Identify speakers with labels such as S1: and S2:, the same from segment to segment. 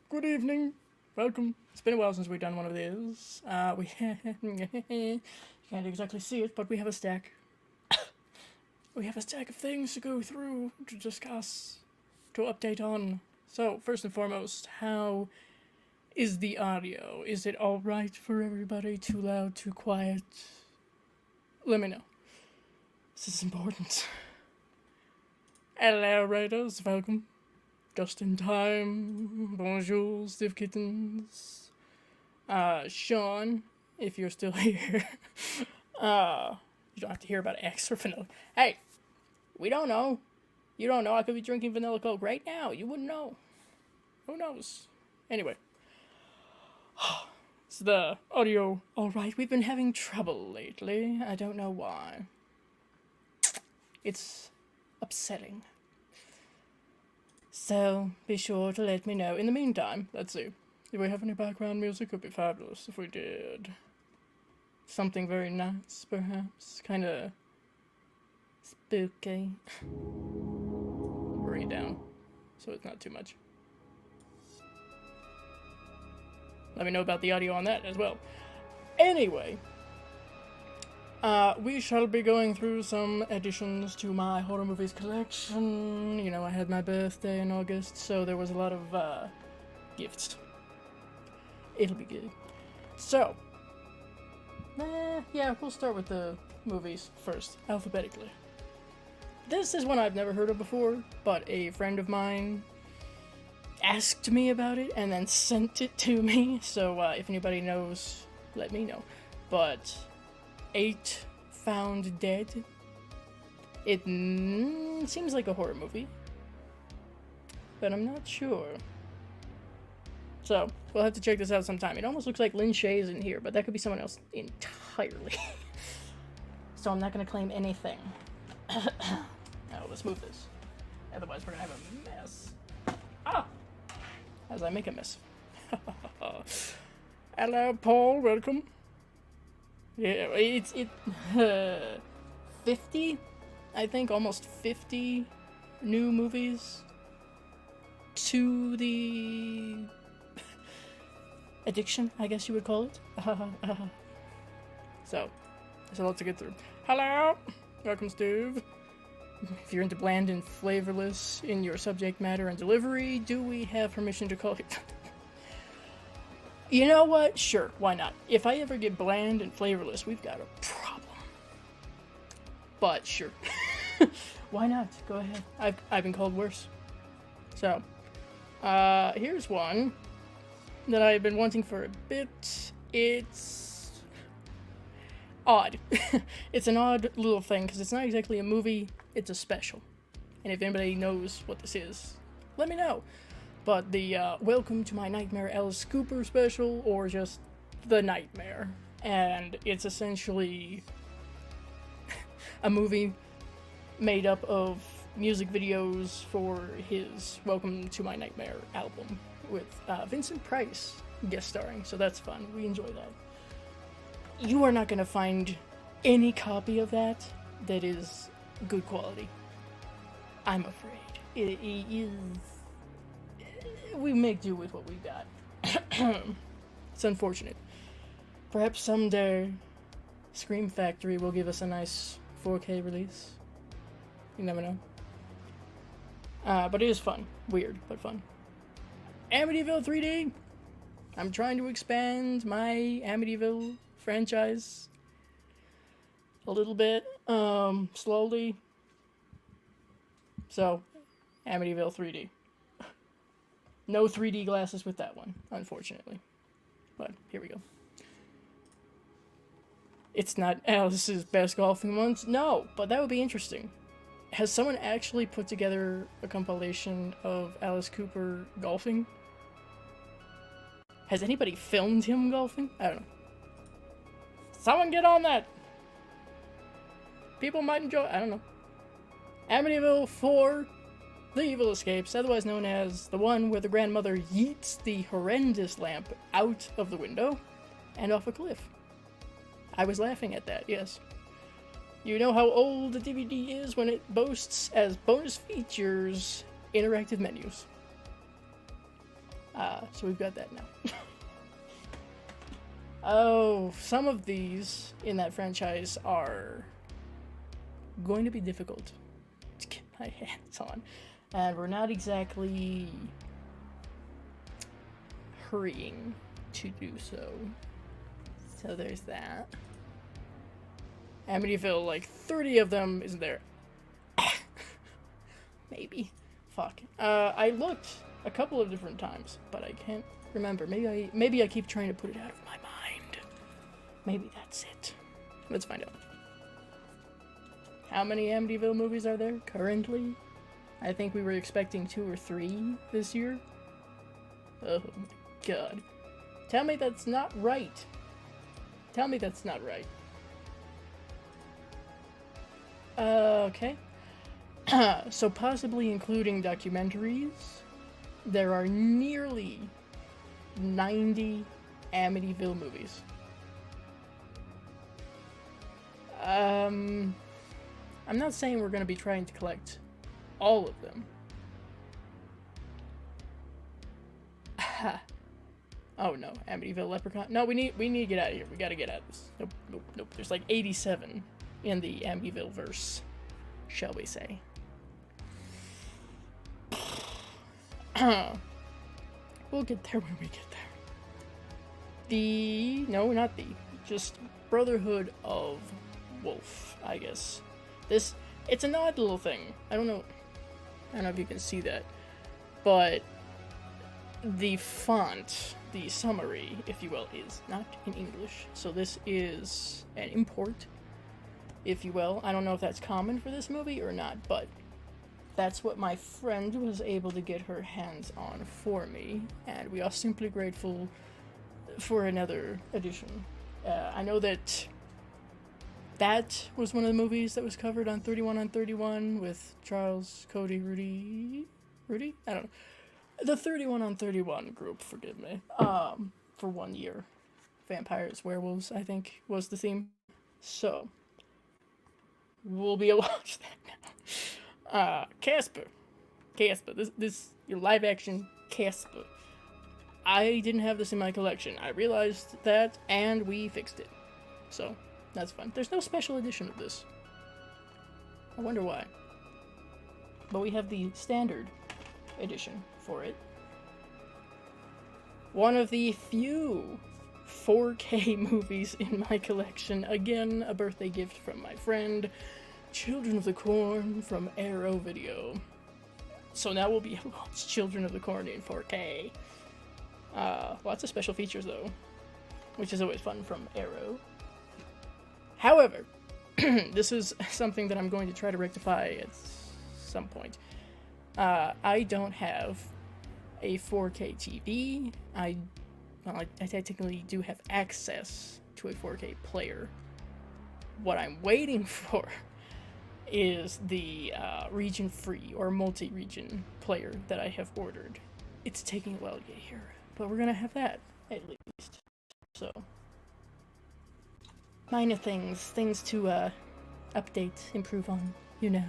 S1: Good evening. Welcome. It's been a while since we've done one of these. We can't exactly see it, but we have a stack. We have a stack of things to go through, to discuss, to update on. So, first and foremost, how is the audio? Is it alright for everybody? Too loud, too quiet? Let me know. This is important. Hello, Raiders. Welcome. Just in time. Bonjour, stiff kittens. Sean, if you're still here. You don't have to hear about X or vanilla. Hey, we don't know. You don't know. I could be drinking vanilla Coke right now. You wouldn't know. Who knows? Anyway. Is the audio alright? We've been having trouble lately. I don't know why. It's upsetting. So, be sure to let me know. In the meantime, let's see. Do we have any background music? It would be fabulous if we did. Something very nice, perhaps. Kind of spooky. Bring it down so it's not too much. Let me know about the audio on that as well. Anyway, we shall be going through some additions to my horror movies collection. You know, I had my birthday in August, so there was a lot of gifts. It'll be good. So, yeah, we'll start with the movies first, alphabetically. This is one I've never heard of before, but a friend of mine asked me about it and then sent it to me, so if anybody knows, let me know. But 8 Found Dead. It seems like a horror movie, but I'm not sure. So, we'll have to check this out sometime. It almost looks like Lin Shaye's in here, but that could be someone else entirely. So I'm not going to claim anything. Now, let's move this. Otherwise, we're going to have a mess. Ah! As I make a mess. Hello, Paul. Welcome. Yeah, it's 50, I think, almost 50 new movies to the addiction, I guess you would call it. So, there's a lot to get through. Hello! Welcome, Steve. If you're into bland and flavorless in your subject matter and delivery, do we have permission to call it? You know what? Sure, why not? If I ever get bland and flavorless, we've got a problem. But sure. Why not? Go ahead. I've been called worse. So, here's one that I've been wanting for a bit. It's odd. It's an odd little thing, because it's not exactly a movie, it's a special. And if anybody knows what this is, let me know. But the Welcome to My Nightmare Alice Cooper special, or just The Nightmare. And it's essentially a movie made up of music videos for his Welcome to My Nightmare album, with Vincent Price guest starring, so that's fun. We enjoy that. You are not going to find any copy of that is good quality. I'm afraid. It is... We make do with what we've got. It's unfortunate. Perhaps someday Scream Factory will give us a nice 4K release. You never know. But it is fun. Weird, but fun. Amityville 3D! I'm trying to expand my Amityville franchise a little bit, slowly. So, Amityville 3D. No 3D glasses with that one, unfortunately. But, here we go. It's not Alice's best golfing ones? No, but that would be interesting. Has someone actually put together a compilation of Alice Cooper golfing? Has anybody filmed him golfing? I don't know. Someone get on that! People might enjoy... I don't know. Amityville 4... The Evil Escapes, otherwise known as the one where the grandmother yeets the horrendous lamp out of the window and off a cliff. I was laughing at that, yes. You know how old the DVD is when it boasts as bonus features interactive menus. So we've got that now. Oh, some of these in that franchise are going to be difficult to get my hands on. And we're not exactly hurrying to do so. So there's that. Amityville, like 30 of them, isn't there? Maybe. Fuck. I looked a couple of different times, but I can't remember. Maybe I keep trying to put it out of my mind. Maybe that's it. Let's find out. How many Amityville movies are there currently? I think we were expecting 2 or 3 this year. Oh my god. Tell me that's not right. Tell me that's not right. Okay. So possibly including documentaries, there are nearly 90 Amityville movies. I'm not saying we're going to be trying to collect all of them. Oh no, Amityville Leprechaun. No, we need to get out of here. We gotta get out of this. Nope. There's like 87 in the Amityville verse, shall we say. We'll get there when we get there. Just Brotherhood of Wolf, I guess. It's an odd little thing. I don't know if you can see that, but the font, the summary, if you will, is not in English. So this is an import, if you will. I don't know if that's common for this movie or not, but that's what my friend was able to get her hands on for me, and we are simply grateful for another edition. I know that was one of the movies that was covered on 31 on 31 with Charles, Cody, Rudy? I don't know. The 31 on 31 group, forgive me, for 1 year. Vampires, werewolves, I think, was the theme. So, we'll be able to watch that now. Casper, this your live action Casper. I didn't have this in my collection. I realized that, and we fixed it. So, that's fun. There's no special edition of this. I wonder why. But we have the standard edition for it. One of the few 4K movies in my collection. Again, a birthday gift from my friend, Children of the Corn from Arrow Video. So now we'll be able to watch Children of the Corn in 4K. Lots of special features though, which is always fun from Arrow. However, this is something that I'm going to try to rectify at some point. I don't have a 4K TV. I technically do have access to a 4K player. What I'm waiting for is the region-free or multi-region player that I have ordered. It's taking a while to get here, but we're gonna have that at least. So, minor things to update, improve on, you know.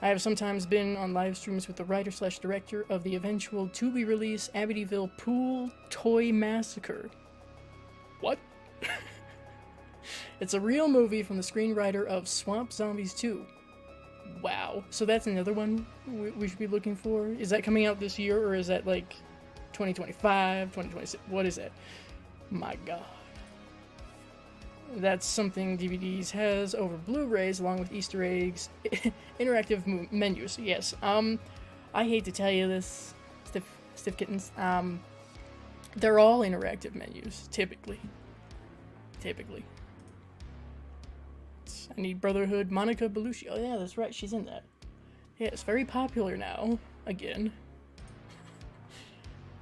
S1: I have sometimes been on live streams with the writer/director of the eventual to-be-released Amityville Pool Toy Massacre. What? It's a real movie from the screenwriter of Swamp Zombies 2. Wow. So that's another one we should be looking for? Is that coming out this year, or is that like 2025, 2026? What is it? My god. That's something DVDs has over Blu-rays, along with Easter eggs, interactive menus. Yes. I hate to tell you this, stiff kittens. They're all interactive menus, typically. I need Brotherhood, Monica Bellucci. Oh yeah, that's right, she's in that. Yeah, it's very popular now, again.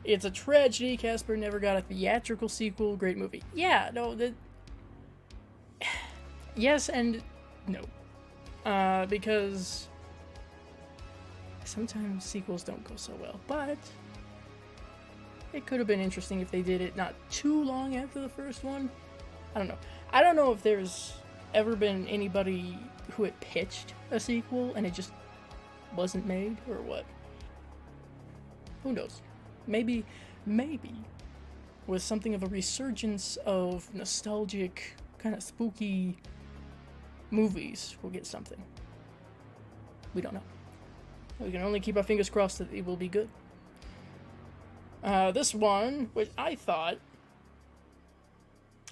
S1: It's a tragedy, Casper never got a theatrical sequel, great movie. Yeah, no, yes and no. Because sometimes sequels don't go so well, but it could have been interesting if they did it not too long after the first one. I don't know. I don't know if there's ever been anybody who had pitched a sequel and it just wasn't made, or what. Who knows? Maybe with something of a resurgence of nostalgic, kind of spooky movies, we'll get something. We don't know. We can only keep our fingers crossed that it will be good. This one, which I thought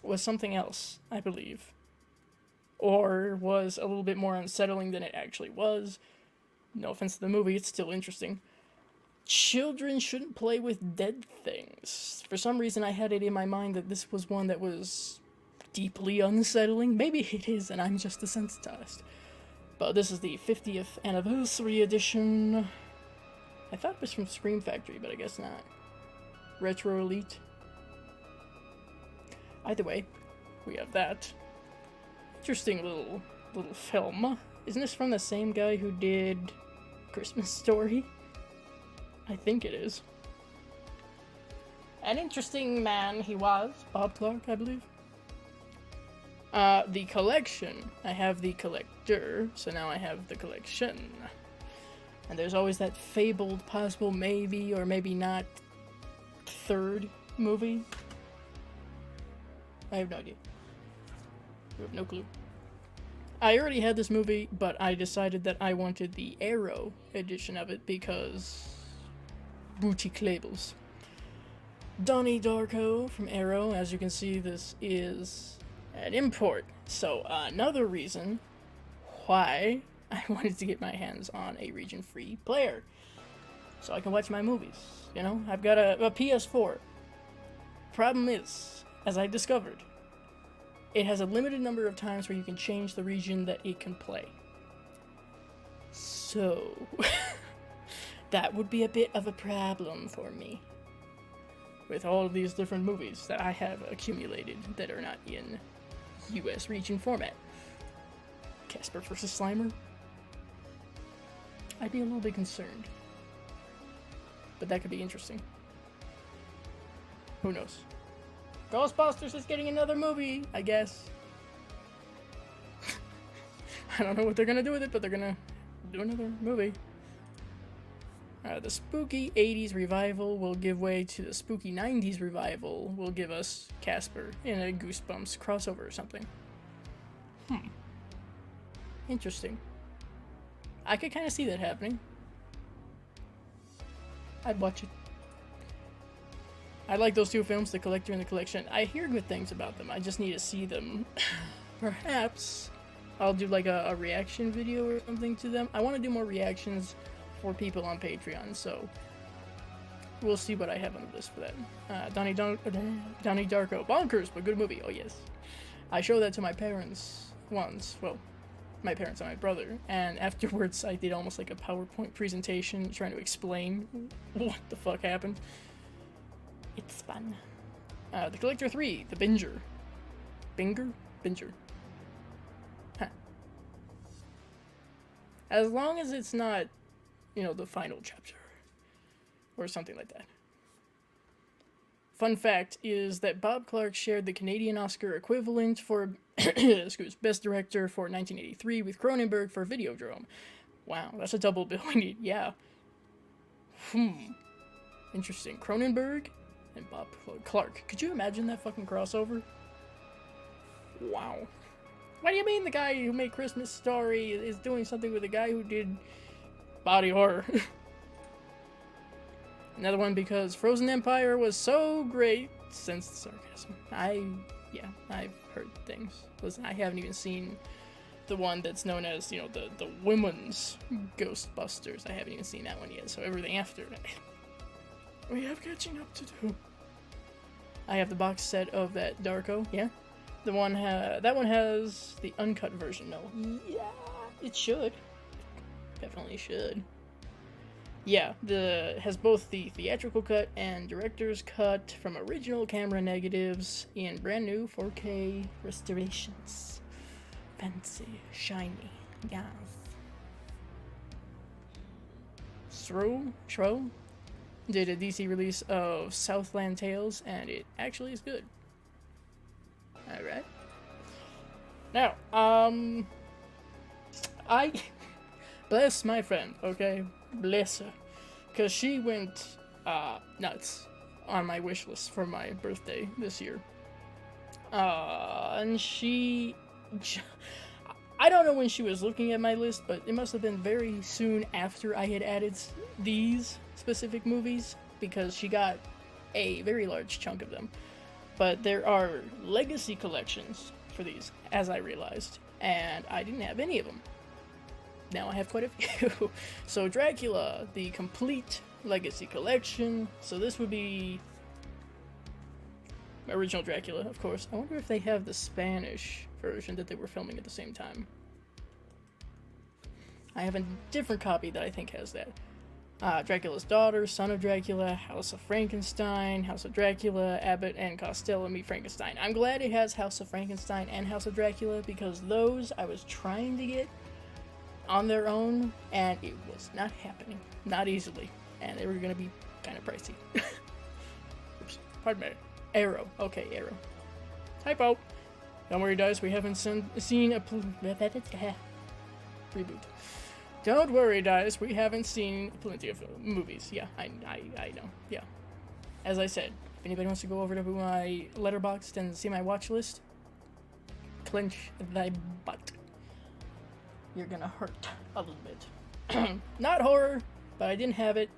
S1: was something else, I believe. Or was a little bit more unsettling than it actually was. No offense to the movie, it's still interesting. Children shouldn't play with dead things. For some reason, I had it in my mind that this was one that was deeply unsettling. Maybe it is, and I'm just desensitized. But this is the 50th anniversary edition. I thought it was from Scream Factory, but I guess not. Retro Elite. Either way, we have that. Interesting little film. Isn't this from the same guy who did Christmas Story? I think it is. An interesting man he was. Bob Clark, I believe. The collection. I have the collector, so now I have the collection. And there's always that fabled possible maybe or maybe not third movie. I have no idea. I have no clue. I already had this movie, but I decided that I wanted the Arrow edition of it because boutique labels. Donnie Darko from Arrow. As you can see, this is an import. So another reason why I wanted to get my hands on a region-free player. So I can watch my movies. You know, I've got a PS4. Problem is, as I discovered, it has a limited number of times where you can change the region that it can play. So, that would be a bit of a problem for me. With all of these different movies that I have accumulated that are not in US region format. Casper vs. Slimer? I'd be a little bit concerned. But that could be interesting. Who knows? Ghostbusters is getting another movie, I guess. I don't know what they're gonna do with it, but they're gonna do another movie. The spooky 80s revival will give way to the spooky 90s revival will give us Casper in a Goosebumps crossover or something. Interesting. I could kind of see that happening. I'd watch it. I like those two films, The Collector and The Collection. I hear good things about them. I just need to see them. Perhaps I'll do like a reaction video or something to them. I want to do more reactions for people on Patreon, so we'll see what I have on the list for that. Donnie Darko. Bonkers, but good movie. Oh, yes. I showed that to my parents once. Well, my parents and my brother. And afterwards, I did almost like a PowerPoint presentation trying to explain what the fuck happened. It's fun. The Collector 3, The Binger. Binger. Huh. As long as it's not, you know, the final chapter. Or something like that. Fun fact is that Bob Clark shared the Canadian Oscar equivalent for Best Director for 1983 with Cronenberg for Videodrome. Wow, that's a double bill we need. Yeah. Interesting. Cronenberg and Bob Clark. Could you imagine that fucking crossover? Wow. What do you mean the guy who made Christmas Story is doing something with the guy who did body horror? Another one because Frozen Empire was so great. Sense the sarcasm. I've heard things. Listen, I haven't even seen the one that's known as, you know, the women's Ghostbusters. I haven't even seen that one yet, so everything after that. We have catching up to do. I have the box set of that Darko, yeah. The one that one has the uncut version, no. Yeah, it should. Definitely should. Yeah, has both the theatrical cut and director's cut from original camera negatives in brand new 4K restorations. Fancy, shiny, yes. Shro did a DC release of Southland Tales, and it actually is good. Alright. Now, I bless my friend, okay? Bless her. Because she went nuts on my wish list for my birthday this year. And I don't know when she was looking at my list, but it must have been very soon after I had added these specific movies, because she got a very large chunk of them. But there are legacy collections for these, as I realized, and I didn't have any of them. Now I have quite a few. So Dracula, the complete legacy collection. So this would be original Dracula, of course. I wonder if they have the Spanish version that they were filming at the same time. I have a different copy that I think has that. Dracula's Daughter, Son of Dracula, House of Frankenstein, House of Dracula, Abbott and Costello Meet Frankenstein. I'm glad it has House of Frankenstein and House of Dracula, because those I was trying to get on their own, and it was not happening. Not easily. And they were going to be kind of pricey. Oops. Pardon me. Arrow. Okay, Arrow. Typo. Don't worry, guys. We haven't seen a... Reboot. Don't worry, guys. We haven't seen plenty of movies. Yeah, I know. Yeah. As I said, if anybody wants to go over to my Letterboxd and see my watch list, clench thy butt. You're gonna hurt a little bit. Not horror, but I didn't have it.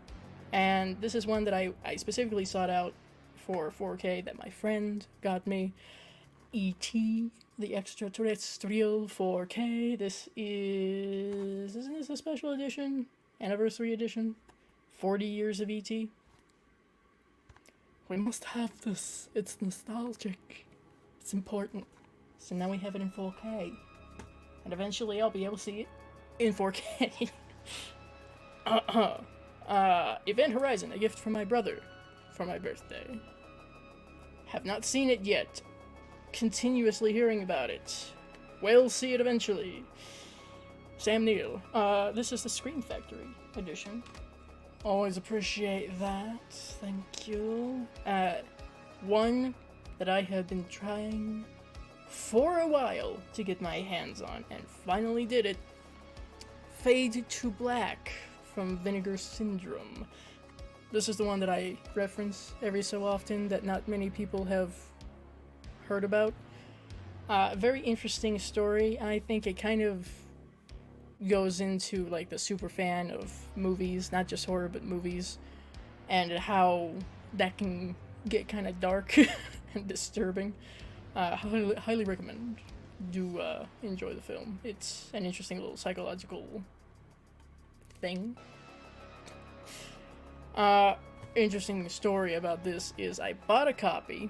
S1: And this is one that I specifically sought out for 4K that my friend got me. E.T. the Extraterrestrial 4K. Isn't this a special edition? Anniversary edition? 40 years of E.T.? We must have this. It's nostalgic. It's important. So now we have it in 4K. And eventually I'll be able to see it in 4K. Event Horizon, a gift from my brother for my birthday. Have not seen it yet. Continuously hearing about it. Will see it eventually. Sam Neill. This is the Scream Factory edition. Always appreciate that. Thank you. One that I have been trying for a while to get my hands on, and finally did it. Fade to Black from Vinegar Syndrome. This is the one that I reference every so often that not many people have heard about. Very interesting story. I think it kind of goes into like the super fan of movies, not just horror but movies, and how that can get kind of dark and disturbing. Highly recommend. Do enjoy the film. It's an interesting little psychological thing. Interesting story about this is I bought a copy.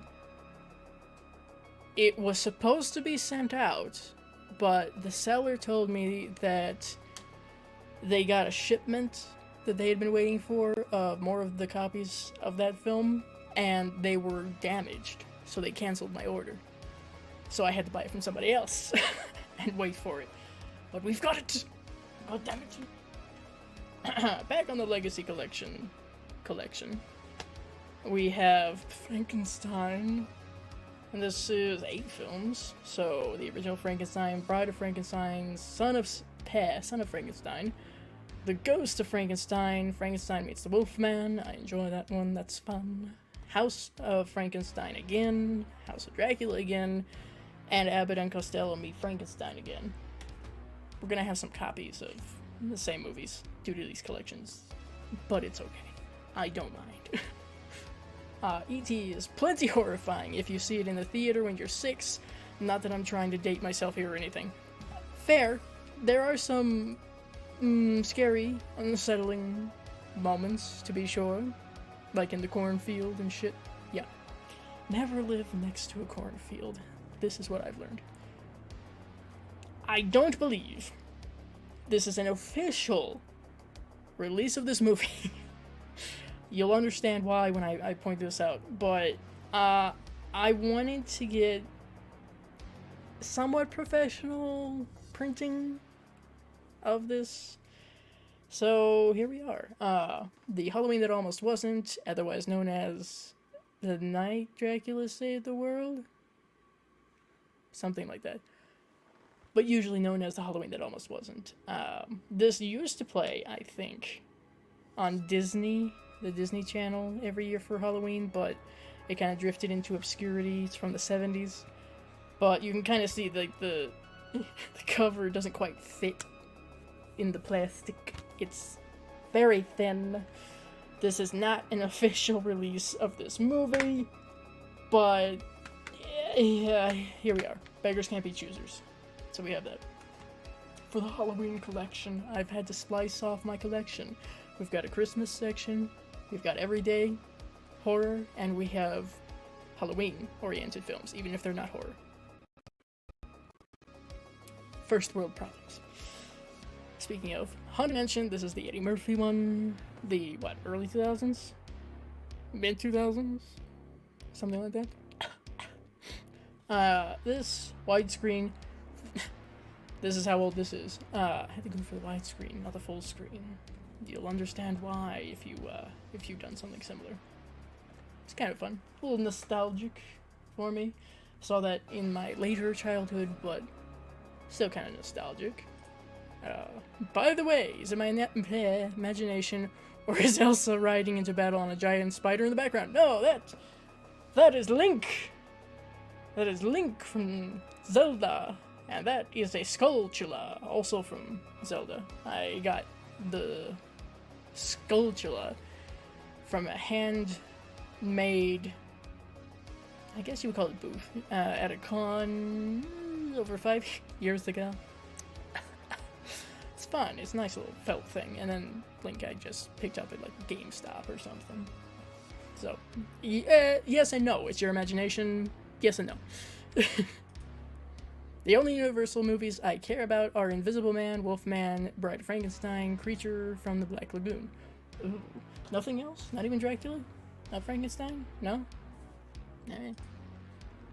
S1: It was supposed to be sent out, but the seller told me that they got a shipment that they had been waiting for, more of the copies of that film, and they were damaged, so they canceled my order. So I had to buy it from somebody else and wait for it. But we've got it! God damn it! Back on the Legacy collection, we have Frankenstein. And this is 8 films. So the original Frankenstein, Bride of Frankenstein, Son of Frankenstein, The Ghost of Frankenstein, Frankenstein Meets the Wolfman. I enjoy that one. That's fun. House of Frankenstein again, House of Dracula again, and Abbott and Costello Meet Frankenstein again. We're gonna have some copies of the same movies due to these collections, but it's okay. I don't mind. E.T. is plenty horrifying if you see it in the theater when you're 6. Not that I'm trying to date myself here or anything. Fair. There are some scary, unsettling moments, to be sure. Like in the cornfield and shit. Yeah. Never live next to a cornfield. This is what I've learned. I don't believe this is an official release of this movie. You'll understand why when I point this out, but I wanted to get somewhat professional printing of this, so here we are. The Halloween That Almost Wasn't, otherwise known as The Night Dracula Saved the World, something like that, but usually known as The Halloween That Almost Wasn't. This used to play, I think, on Disney the Disney Channel every year for Halloween, but it kind of drifted into obscurity. It's from the 70s. But you can kind of see the cover doesn't quite fit in the plastic. It's very thin. This is not an official release of this movie, but yeah, here we are. Beggars can't be choosers. So we have that. For the Halloween collection, I've had to slice off my collection. We've got a Christmas section, we've got everyday horror, and we have Halloween-oriented films, even if they're not horror. First world problems. Speaking of, Haunted Mansion, this is the Eddie Murphy one. The, early 2000s? Mid-2000s? Something like that. This, widescreen. This is how old this is. I had to go for the widescreen, not the full screen. You'll understand why if you've done something similar. It's kind of fun. A little nostalgic for me. Saw that in my later childhood, but still kind of nostalgic. By the way, is it my imagination, or is Elsa riding into battle on a giant spider in the background? No, that is Link! That is Link from Zelda, and that is a Skulltula, also from Zelda. I got the Skulltula from a handmade, I guess you would call it booth, at a con over 5 years ago. It's fun. It's a nice little felt thing. And then Link I just picked up at GameStop or something. So, yes and no. It's your imagination. Yes and no. The only Universal movies I care about are Invisible Man, Wolfman, Bride of Frankenstein, Creature from the Black Lagoon. Ooh. Nothing else? Not even Dracula? Not Frankenstein? No? Nah.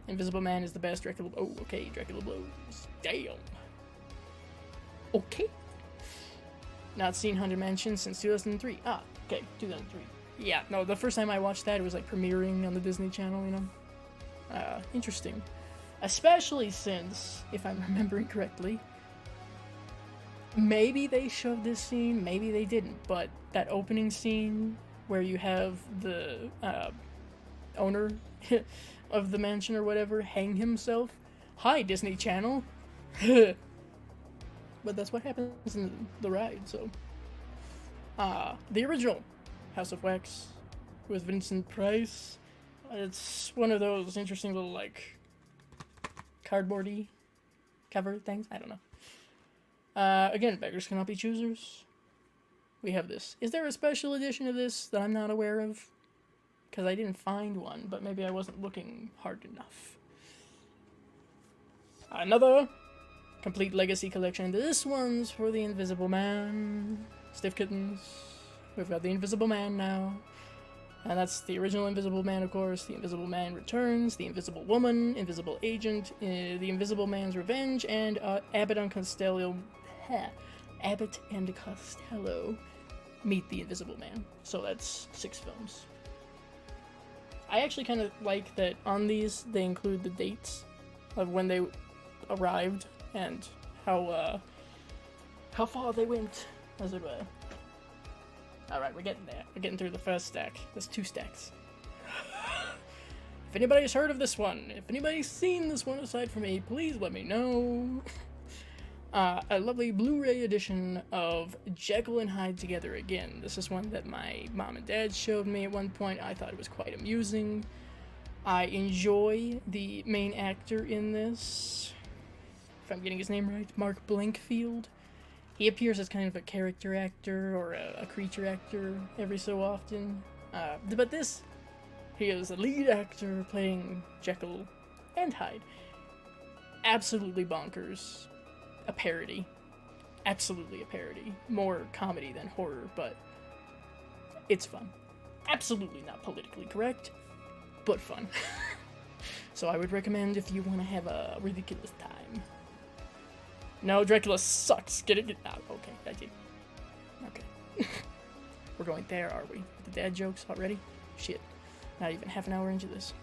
S1: Invisible Man is the best. Dracula. Oh, okay. Dracula blows. Damn. Okay. Not seen Haunted Mansion since 2003. Ah, okay. 2003. Yeah, no, the first time I watched that, it was premiering on the Disney Channel, you know? Interesting. Especially since, if I'm remembering correctly, maybe they showed this scene, maybe they didn't, but that opening scene where you have the owner of the mansion or whatever hang himself. Hi, Disney Channel. But that's what happens in the ride, so. The original House of Wax with Vincent Price. It's one of those interesting little, cardboardy cover things. I don't know. Again, beggars cannot be choosers. We have this. Is there a special edition of this that I'm not aware of? Because I didn't find one, but maybe I wasn't looking hard enough. Another complete legacy collection. This one's for the Invisible Man. Stiff Kittens. We've got the Invisible Man now. And that's the original Invisible Man, of course. The Invisible Man Returns, the Invisible Woman, Invisible Agent, the Invisible Man's Revenge, and Abbott and Costello meet the Invisible Man. So that's 6 films. I actually kind of like that on these they include the dates of when they arrived and how far they went, as it were. Alright, we're getting there. We're getting through the first stack. There's 2 stacks. If anybody's heard of this one, if anybody's seen this one aside from me, please let me know. A lovely Blu-ray edition of Jekyll and Hyde Together Again. This is one that my mom and dad showed me at one point. I thought it was quite amusing. I enjoy the main actor in this. If I'm getting his name right, Mark Blankfield. He appears as kind of a character actor or a creature actor every so often. But this, he is a lead actor playing Jekyll and Hyde. Absolutely bonkers. A parody. Absolutely a parody. More comedy than horror, but it's fun. Absolutely not politically correct, but fun. So I would recommend if you want to have a ridiculous time. No, Dracula sucks. Get out. Okay, I did. Okay. We're going there, are we? The dad jokes already? Shit. Not even half an hour into this.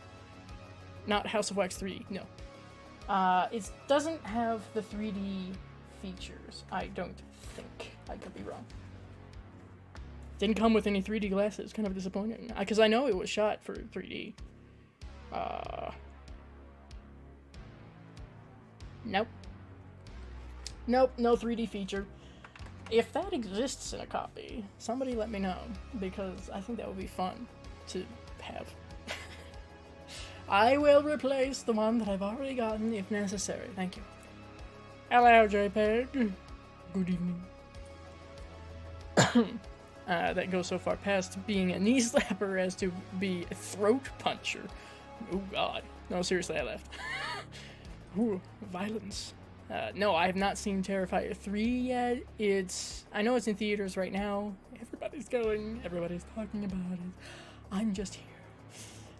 S1: Not House of Wax 3, no. It doesn't have the 3D features, I don't think. I could be wrong. Didn't come with any 3D glasses. Kind of disappointing. Because I know it was shot for 3D. Nope. Nope, no 3D feature. If that exists in a copy, somebody let me know, because I think that would be fun to have. I will replace the one that I've already gotten if necessary. Thank you. Hello, JPEG. Good evening. That goes so far past being a knee slapper as to be a throat puncher. Oh god. No, seriously, I laughed. Ooh, violence. No, I have not seen Terrifier 3 yet. I know it's in theaters right now. Everybody's going. Everybody's talking about it. I'm just here.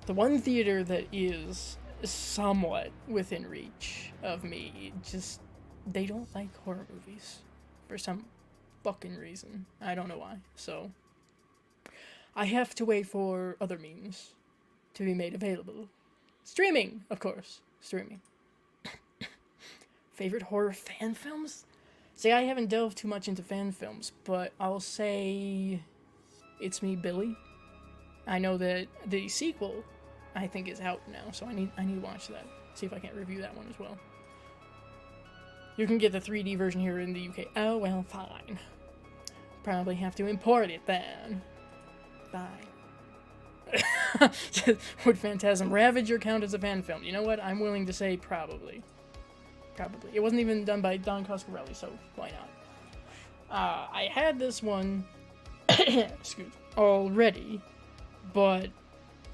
S1: The one theater that is somewhat within reach of me, just, they don't like horror movies. For some fucking reason. I don't know why. So, I have to wait for other means to be made available. Streaming, of course. Streaming. Favorite horror fan films? See, I haven't delved too much into fan films, but I'll say It's Me, Billy. I know that the sequel, I think, is out now, so I need to watch that. See if I can't review that one as well. You can get the 3D version here in the UK. Oh, well, fine. Probably have to import it then. Fine. Would Phantasm Ravager count as a fan film? You know what? I'm willing to say probably. Probably. It wasn't even done by Don Coscarelli, so why not? I had this one excuse, already, but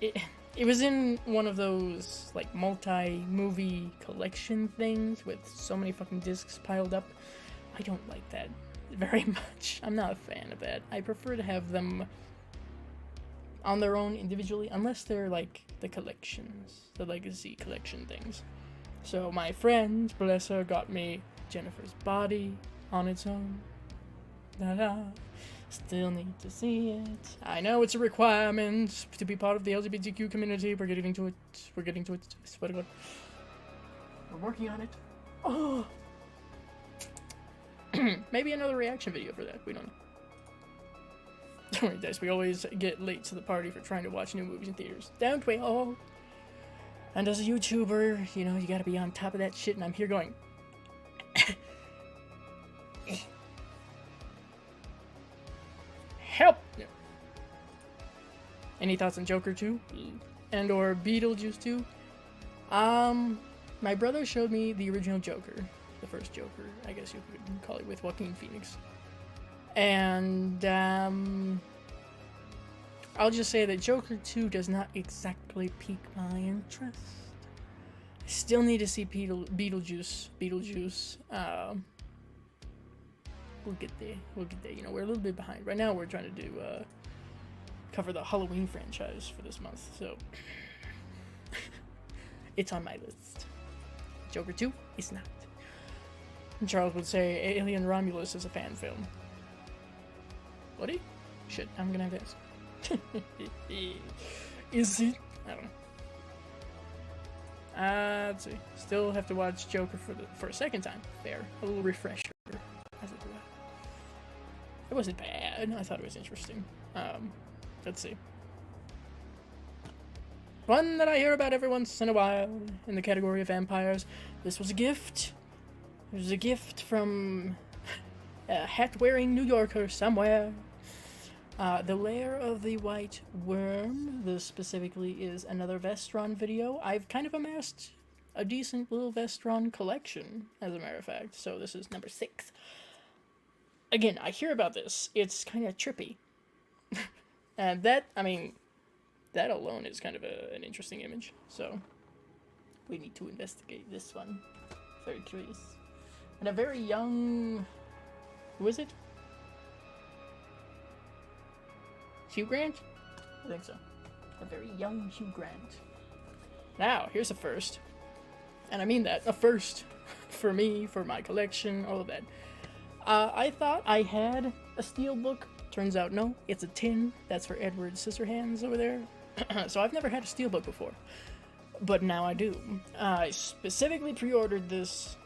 S1: it was in one of those, like, multi-movie collection things with so many fucking discs piled up. I don't like that very much. I'm not a fan of that. I prefer to have them on their own individually, unless they're, like, the collections, the Legacy collection things. So my friend, bless her, got me Jennifer's Body on its own. Da-da. Still need to see it. I know it's a requirement to be part of the LGBTQ community. We're getting to it. We're getting to it. I swear to God. We're working on it. Oh. Maybe another reaction video for that. We don't know. Don't worry, guys. We always get late to the party for trying to watch new movies in theaters. Don't we all? And as a YouTuber, you know, you gotta be on top of that shit, and I'm here going... Help! No. Any thoughts on Joker 2? And or Beetlejuice 2? My brother showed me the original Joker. The first Joker, I guess you could call it, with Joaquin Phoenix. And, I'll just say that Joker 2 does not exactly pique my interest. I still need to see Beetlejuice. We'll get there. You know, we're a little bit behind. Right now we're trying to do, cover the Halloween franchise for this month, so it's on my list. Joker 2 is not. And Charles would say Alien Romulus is a fan film. Would he? Shit, I'm gonna have to ask. Is it? I don't know. Let's see. Still have to watch Joker for a second time. Fair. A little refresher. As it were. It wasn't bad. I thought it was interesting. Let's see. One that I hear about every once in a while in the category of vampires. This was a gift. It was a gift from a hat-wearing New Yorker somewhere. The Lair of the White Worm. This specifically is another Vestron video. I've kind of amassed a decent little Vestron collection, as a matter of fact. So this is number 6. Again, I hear about this. It's kind of trippy. And that, I mean, that alone is kind of an interesting image. So we need to investigate this one. Very curious. And a very young... Who is it? Hugh Grant? I think so. A very young Hugh Grant. Now, here's a first. And I mean that. A first. For me, for my collection, all of that. I thought I had a steelbook. Turns out, no. It's a tin. That's for Edward Scissorhands over there. So I've never had a steelbook before. But now I do. I specifically pre-ordered this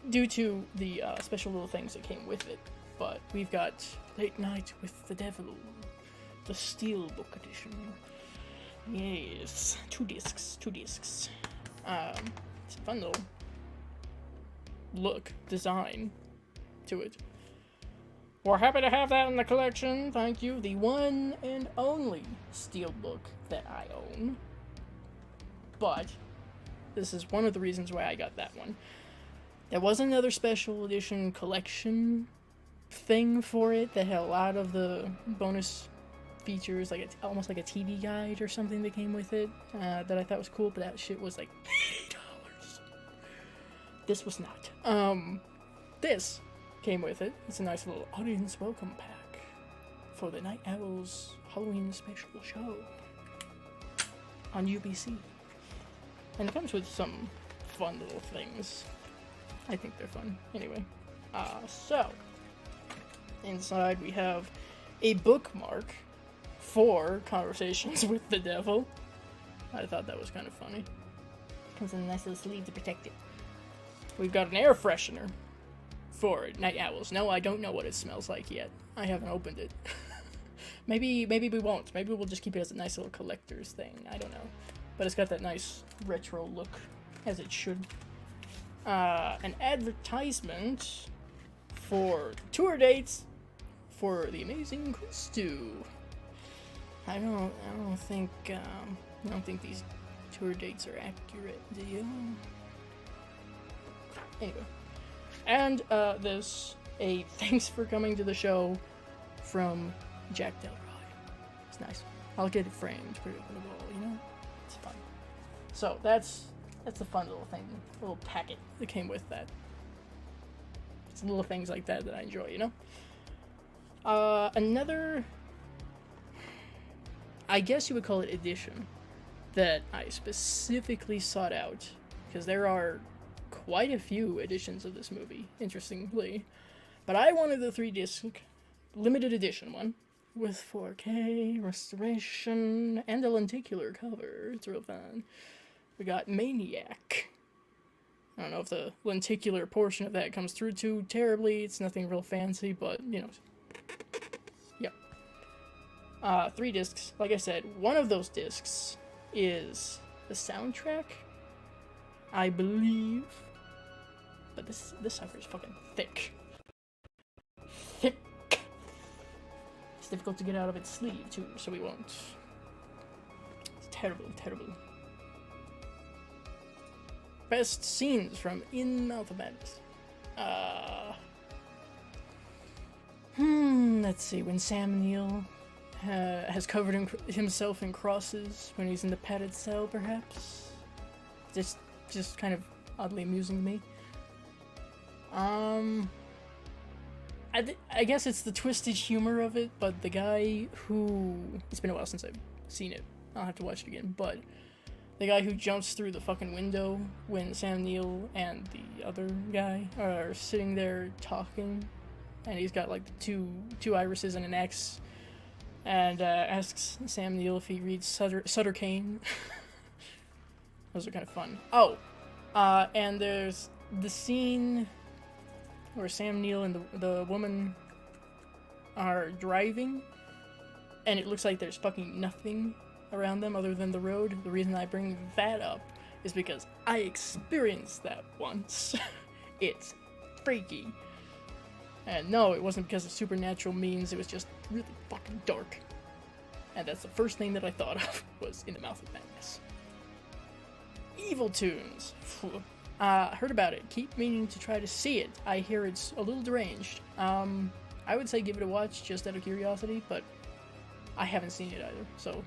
S1: due to the special little things that came with it. but we've got Late Night with the Devil, the Steelbook edition. Yes, 2 discs. It's a fun little look, design to it. We're happy to have that in the collection, thank you. The one and only Steelbook that I own. But this is one of the reasons why I got that one. There was another special edition collection thing for it that had a lot of the bonus features, like it's almost like a TV guide or something that came with it, that I thought was cool, but that shit was like $80. This was not. This came with it. It's a nice little audience welcome pack for the Night Owls Halloween special show on UBC. And it comes with some fun little things. I think they're fun. Anyway, so inside we have a bookmark for Conversations with the Devil. I thought that was kind of funny. Comes in a nice little sleeve to protect it. We've got an air freshener for Night Owls. No, I don't know what it smells like yet. I haven't opened it. maybe we won't. Maybe we'll just keep it as a nice little collector's thing. I don't know. But it's got that nice retro look, as it should. An advertisement for tour dates for the amazing Christu. I don't think these tour dates are accurate, do you? Anyway. And this, a thanks for coming to the show from Jack Del Rye. It's nice. I'll get it framed, put it on the wall, you know? It's fun. So that's a fun little thing, a little packet that came with that. It's little things like that I enjoy, you know? Another, I guess you would call it edition, that I specifically sought out, because there are quite a few editions of this movie, interestingly. But I wanted the 3-disc limited edition one with 4K restoration and a lenticular cover. It's real fun. We got Maniac. I don't know if the lenticular portion of that comes through too terribly. It's nothing real fancy, but, you know. Yep. 3 discs. Like I said, one of those discs is the soundtrack, I believe. But this sucker is fucking thick. Thick. It's difficult to get out of its sleeve, too, so we won't. It's terrible. Best scenes from In Mouth of Madness. Let's see. When Sam Neill has covered himself in crosses when he's in the padded cell, perhaps. Just kind of oddly amusing to me. I guess it's the twisted humor of it, but the guy who... It's been a while since I've seen it. I'll have to watch it again, but the guy who jumps through the fucking window when Sam Neill and the other guy are sitting there talking, and he's got like two irises and an X, and asks Sam Neill if he reads Sutter Kane. Those are kind of fun. Oh, and there's the scene where Sam Neill and the woman are driving, and it looks like there's fucking nothing around them other than the road. The reason I bring that up is because I experienced that once. It's freaky. And no, it wasn't because of supernatural means, it was just really fucking dark. And that's the first thing that I thought of, was In the Mouth of Madness. Evil Tunes. Heard about it. Keep meaning to try to see it. I hear it's a little deranged. I would say give it a watch just out of curiosity, but I haven't seen it either, so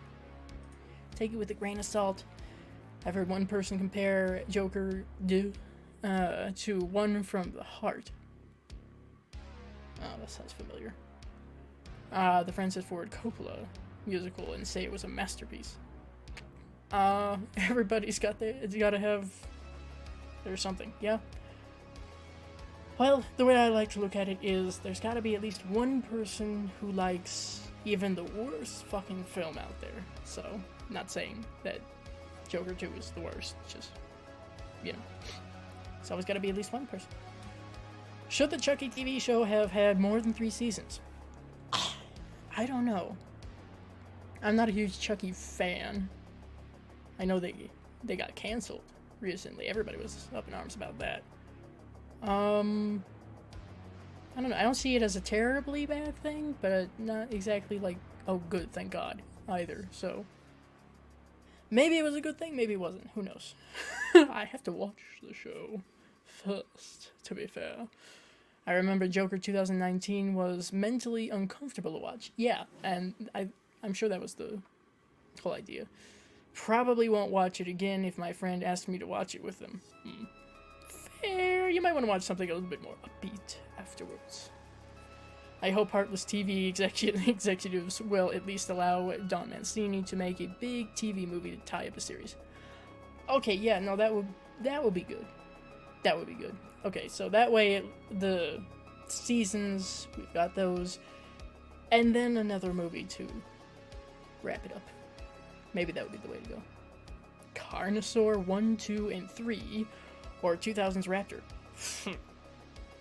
S1: take it with a grain of salt. I've heard one person compare Joker 2 to One from the Heart. Oh, that sounds familiar. The Francis Ford Coppola musical, and say it was a masterpiece. Everybody's gotta have there's something, yeah? Well, the way I like to look at it is there's gotta be at least one person who likes even the worst fucking film out there. So, not saying that Joker 2 is the worst, just, you know. It's always gotta be at least one person. Should the Chucky TV show have had more than 3 seasons? I don't know. I'm not a huge Chucky fan. I know they got canceled recently. Everybody was up in arms about that. I don't know. I don't see it as a terribly bad thing, but not exactly like, oh, good, thank God, either. So maybe it was a good thing, maybe it wasn't. Who knows? I have to watch the show first, to be fair. I remember Joker 2019 was mentally uncomfortable to watch. Yeah, and I'm sure that was the whole idea. Probably won't watch it again if my friend asked me to watch it with them. Fair. You might want to watch something a little bit more upbeat afterwards. I hope Heartless TV executives will at least allow Don Mancini to make a big TV movie to tie up a series. Okay, yeah, no, that would be good. That would be good. Okay, so that way the seasons, we've got those, and then another movie to wrap it up. Maybe that would be the way to go. Carnosaur 1, 2, and 3, or 2000's Raptor.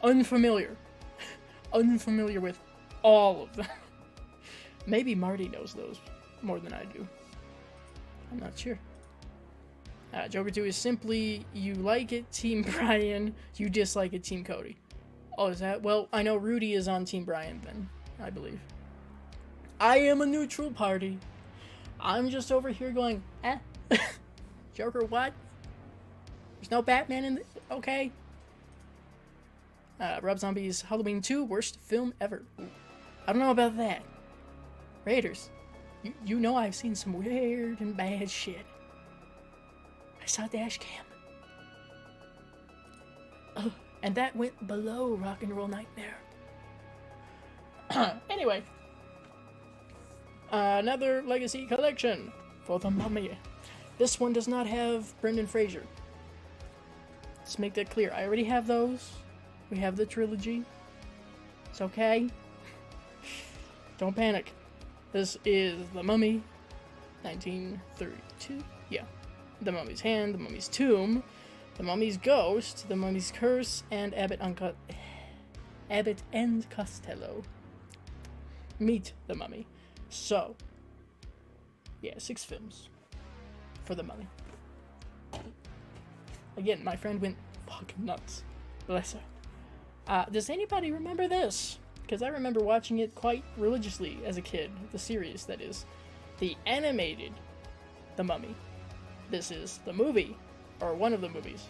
S1: Unfamiliar. Unfamiliar with all of them. Maybe Marty knows those more than I do. I'm not sure. Joker 2 is simply, you like it, Team Brian, you dislike it, Team Cody. Oh, is that? Well, I know Rudy is on Team Brian then, I believe. I am a neutral party. I'm just over here going, eh? Joker what? There's no Batman in okay. Rob Zombie's Halloween 2, worst film ever. Ooh. I don't know about that. Raiders, you know I've seen some weird and bad shit. I saw dash cam. Oh, and that went below Rock and Roll Nightmare. Anyway. Another Legacy collection for the Mummy. This one does not have Brendan Fraser. Let's make that clear. I already have those. We have the trilogy. It's okay. Don't panic. This is The Mummy, 1932. Yeah. The Mummy's Hand, The Mummy's Tomb, The Mummy's Ghost, The Mummy's Curse, and Abbott and Costello. Meet the Mummy. So, yeah, 6 films for The Mummy. Again, my friend went fucking nuts. Bless her. Does anybody remember this? Because I remember watching it quite religiously as a kid. The series, that is. The animated The Mummy. This is the movie, or one of the movies.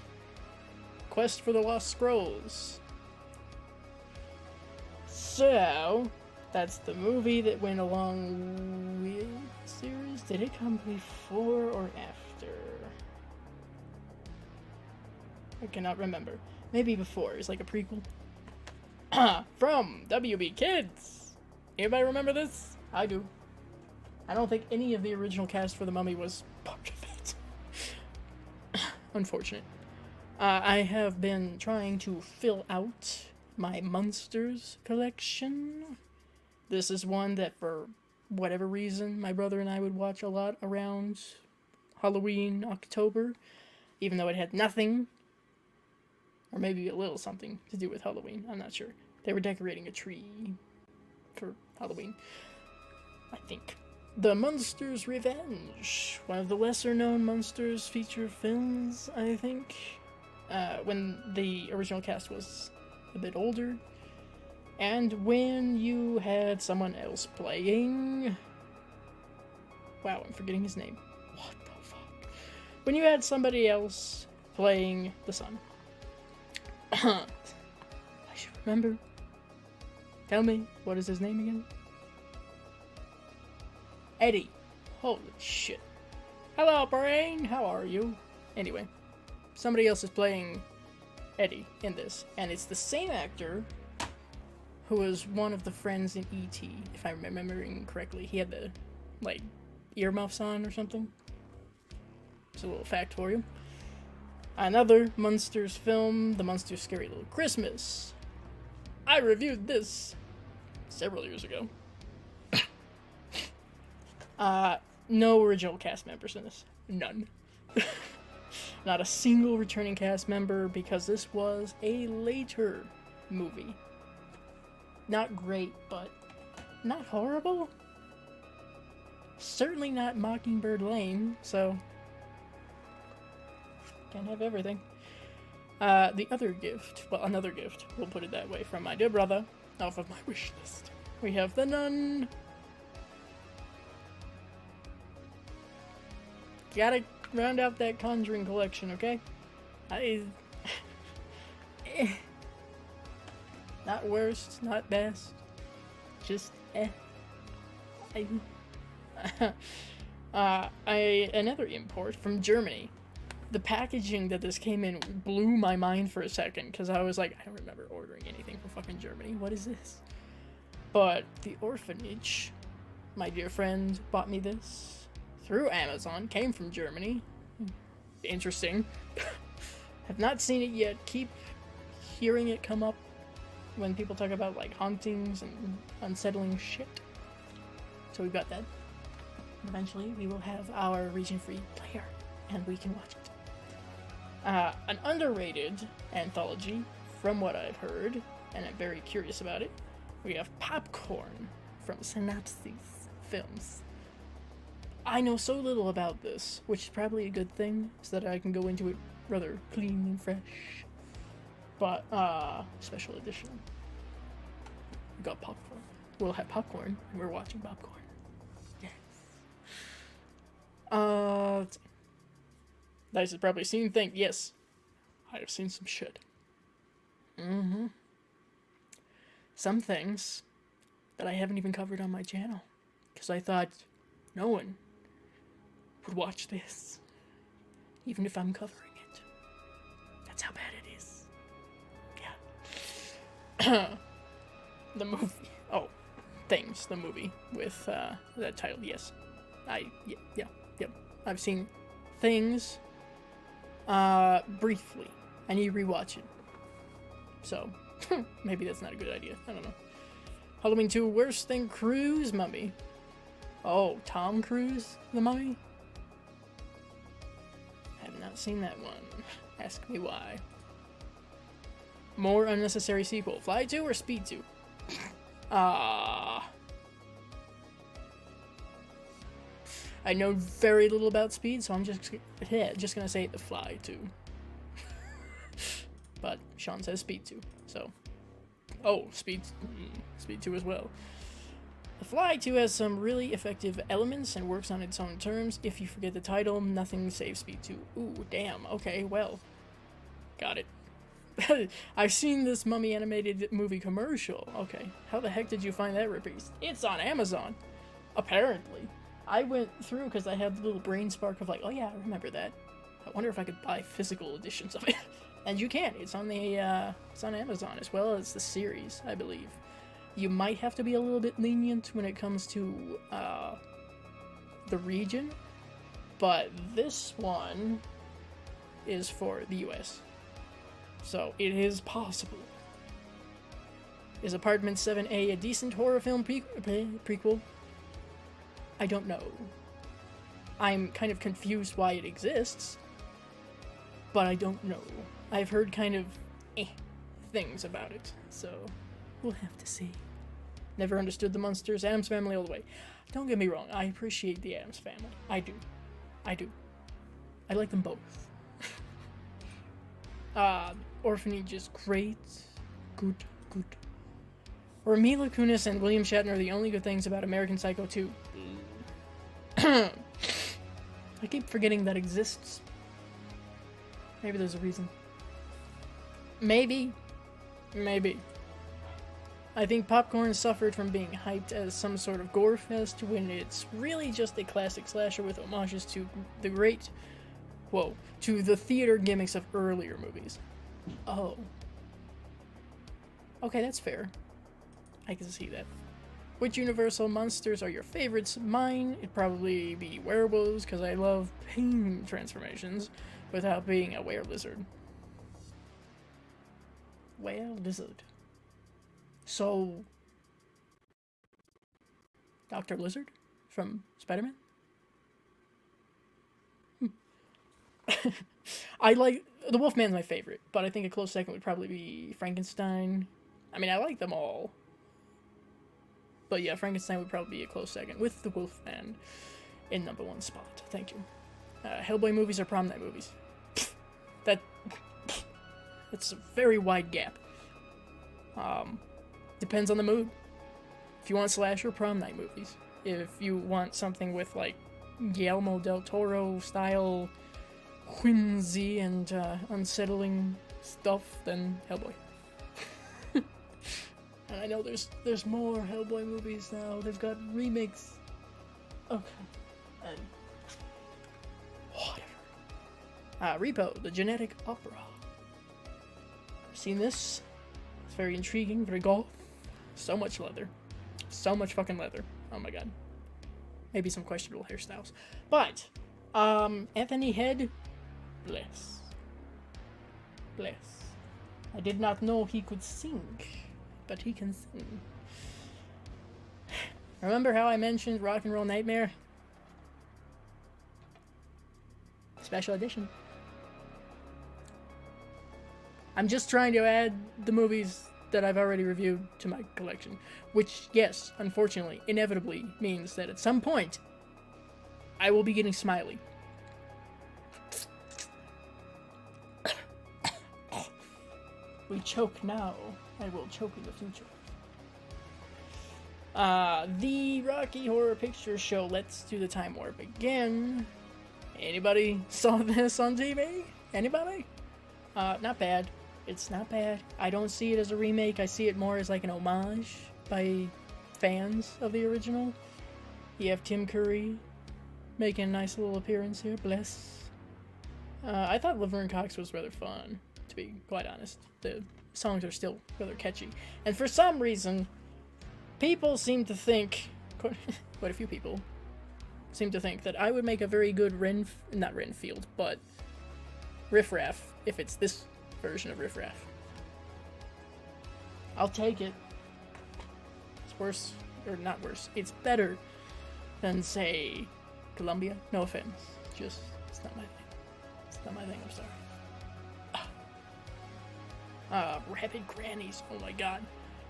S1: Quest for the Lost Scrolls. So, that's the movie that went along with the series. Did it come before or after? I cannot remember. Maybe before. It's like a prequel. From WB Kids. Anybody remember this? I do. I don't think any of the original cast for The Mummy was part of it. Unfortunate. I have been trying to fill out my Monsters collection. This is one that, for whatever reason, my brother and I would watch a lot around Halloween, October, even though it had nothing, or maybe a little something to do with Halloween. I'm not sure. They were decorating a tree for Halloween, I think. The Munsters Revenge, one of the lesser-known Munsters feature films, I think, when the original cast was a bit older, and when you had someone else playing... Wow, I'm forgetting his name. What the fuck? When you had somebody else playing the son. I should remember. Tell me, what is his name again? Eddie. Holy shit. Hello, brain. How are you? Anyway, somebody else is playing Eddie in this, and it's the same actor who was one of the friends in E.T., if I'm remembering correctly. He had the, like, earmuffs on or something. It's a little fact for you. Another Munsters film, The Munsters Scary Little Christmas. I reviewed this several years ago. No original cast members in this. None. Not a single returning cast member, because this was a later movie. Not great, but not horrible. Certainly not Mockingbird Lane, so can't have everything. The other gift, well, another gift, we'll put it that way, from my dear brother, off of my wish list. We have The Nun. Gotta round out that Conjuring collection, okay? Not worst, not best, just another import from Germany. The packaging that this came in blew my mind for a second, because I was like, I don't remember ordering anything from fucking Germany. What is this? But the orphanage, my dear friend, bought me this through Amazon, came from Germany. Interesting. Have not seen it yet. Keep hearing it come up when people talk about, like, hauntings and unsettling shit. So we've got that. Eventually, we will have our region-free player, and we can watch it. An underrated anthology, from what I've heard, and I'm very curious about it. We have Popcorn from Synopsis Films. I know so little about this, which is probably a good thing, so that I can go into it rather clean and fresh. But, special edition. We got popcorn. We'll have popcorn, and we're watching popcorn. Yes. Dice has probably seen things. Yes, I have seen some shit. Some things that I haven't even covered on my channel, because I thought no one would watch this, even if I'm covering it. That's how bad it is. Yeah. The movie. Oh, Things, the movie with that title. Yes, yep. I've seen Things. Briefly. I need to rewatch it. So, maybe that's not a good idea. I don't know. Halloween 2, Worse Than Cruise Mummy. Oh, Tom Cruise, the Mummy? I have not seen that one. Ask me why. More unnecessary sequel. Fly 2 or Speed 2? I know very little about Speed, so I'm just gonna say The Fly 2. But Sean says Speed 2, so... Oh, Speed 2 as well. The Fly 2 has some really effective elements and works on its own terms. If you forget the title, nothing saves Speed 2. Ooh, damn, okay, well. Got it. I've seen this Mummy animated movie commercial. Okay, how the heck did you find that repiece? It's on Amazon, apparently. I went through because I had the little brain spark of like, oh yeah, I remember that. I wonder if I could buy physical editions of it. And you can. It's on it's on Amazon as well as the series, I believe. You might have to be a little bit lenient when it comes to the region, but this one is for the US. So it is possible. Is Apartment 7A a decent horror film prequel? I don't know. I'm kind of confused why it exists, but I don't know. I've heard kind of things about it, so we'll have to see. Never understood the Munsters. Addams Family all the way. Don't get me wrong, I appreciate the Addams Family. I do. I like them both. Orphanage is great. Good. Were Mila Kunis and William Shatner the only good things about American Psycho 2? I keep forgetting that exists. Maybe there's a reason. Maybe. I think Popcorn suffered from being hyped as some sort of gore fest when it's really just a classic slasher with homages to to the theater gimmicks of earlier movies. Oh. Okay, that's fair. I can see that. Which Universal monsters are your favorites? Mine, it'd probably be werewolves, because I love pain transformations without being a were-lizard. Were-lizard. So... Dr. Lizard? From Spider-Man? I like... The Wolfman's my favorite, but I think a close second would probably be Frankenstein I mean, I like them all. But yeah, Frankenstein would probably be a close second, with the Wolfman in number 1 spot. Thank you. Hellboy movies or prom night movies? That's a very wide gap. Depends on the mood. If you want slasher, prom night movies. If you want something with, like, Guillermo del Toro style whimsy and unsettling stuff, then Hellboy. And I know there's more Hellboy movies now. They've got remakes. Okay. And whatever. Repo, the genetic opera. Seen this? It's very intriguing, very goth. So much leather. So much fucking leather. Oh my god. Maybe some questionable hairstyles. But, Anthony Head, bless. Bless. I did not know he could sing, but he can sing. Remember how I mentioned Rock and Roll Nightmare? Special edition. I'm just trying to add the movies that I've already reviewed to my collection. Which, yes, unfortunately, inevitably means that at some point, I will be getting smiley. We choke now, I will choke in the future. The Rocky Horror Picture Show, Let's Do the Time Warp again. Anybody saw this on TV? Anybody? Not bad. It's not bad. I don't see it as a remake. I see it more as like an homage by fans of the original. You have Tim Curry making a nice little appearance here. Bless. I thought Laverne Cox was rather fun, to be quite honest. The songs are still rather catchy. And for some reason, people seem to think, quite a few people, seem to think that I would make a very good not Renfield, but Riff Raff, if it's this version of Riff Raff. I'll take it. It's worse, or not worse, it's better than, say, Columbia. No offense. Just, it's not my thing. It's not my thing, I'm sorry. Rabid Grannies, oh my god.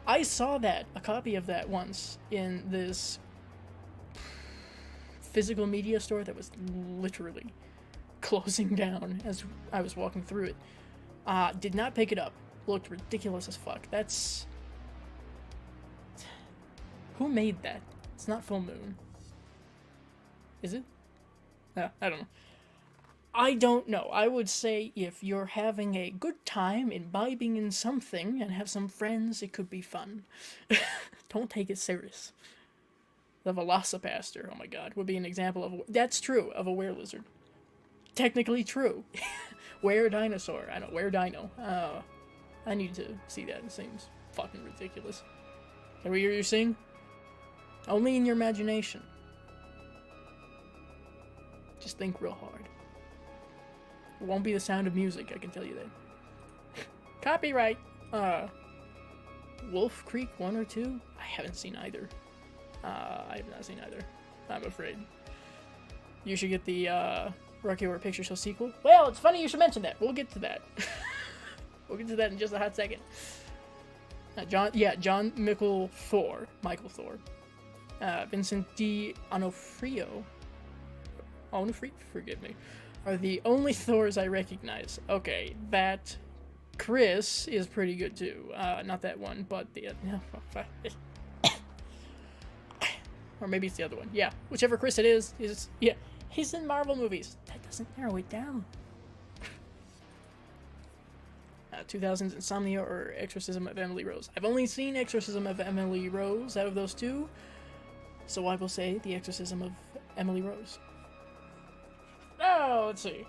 S1: I saw a copy of that once, in this physical media store that was literally closing down as I was walking through it. Did not pick it up. Looked ridiculous as fuck. That's... Who made that? It's not Full Moon. Is it? I don't know. I don't know. I would say if you're having a good time imbibing in something and have some friends, it could be fun. Don't take it serious. The Velocipaster, oh my god, would be an example of... That's true, of a were-lizard. Technically true. Were-dinosaur. I know, were-dino. I need to see that. It seems fucking ridiculous. Can we hear you sing? Only in your imagination. Just think real hard. It won't be the sound of music, I can tell you that. Copyright! Wolf Creek 1 or 2? I haven't seen either. I have not seen either, I'm afraid. You should get the, Rocky Horror Picture Show sequel. Well, it's funny you should mention that. We'll get to that. We'll get to that in just a hot second. John Michael Thor. Vincent D'Onofrio. Forgive me. Are the only Thors I recognize. Okay, that Chris is pretty good too. Not that one, but the or maybe it's the other one. Yeah, whichever Chris it is yeah. He's in Marvel movies. That doesn't narrow it down. 2000's Insomnia or Exorcism of Emily Rose. I've only seen Exorcism of Emily Rose out of those two, so I will say The Exorcism of Emily Rose. Oh, let's see.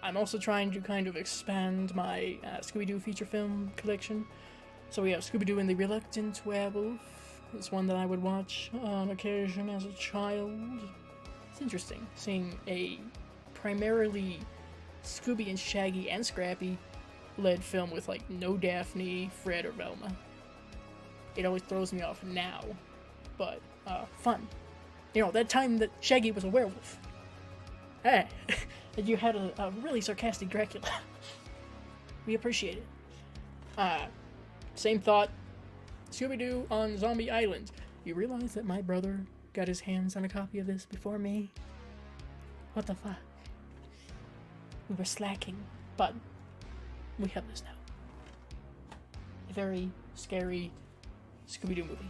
S1: I'm also trying to kind of expand my Scooby-Doo feature film collection. So we have Scooby-Doo and the Reluctant Werewolf. It's one that I would watch on occasion as a child. It's interesting seeing a primarily Scooby and Shaggy and Scrappy led film with like no Daphne, Fred, or Velma. It always throws me off now, but fun. You know, that time that Shaggy was a werewolf. Hey, and you had a really sarcastic Dracula. We appreciate it. Same thought, Scooby-Doo on Zombie Island. You realize that my brother got his hands on a copy of this before me? What the fuck? We were slacking, but we have this now. A very scary Scooby-Doo movie.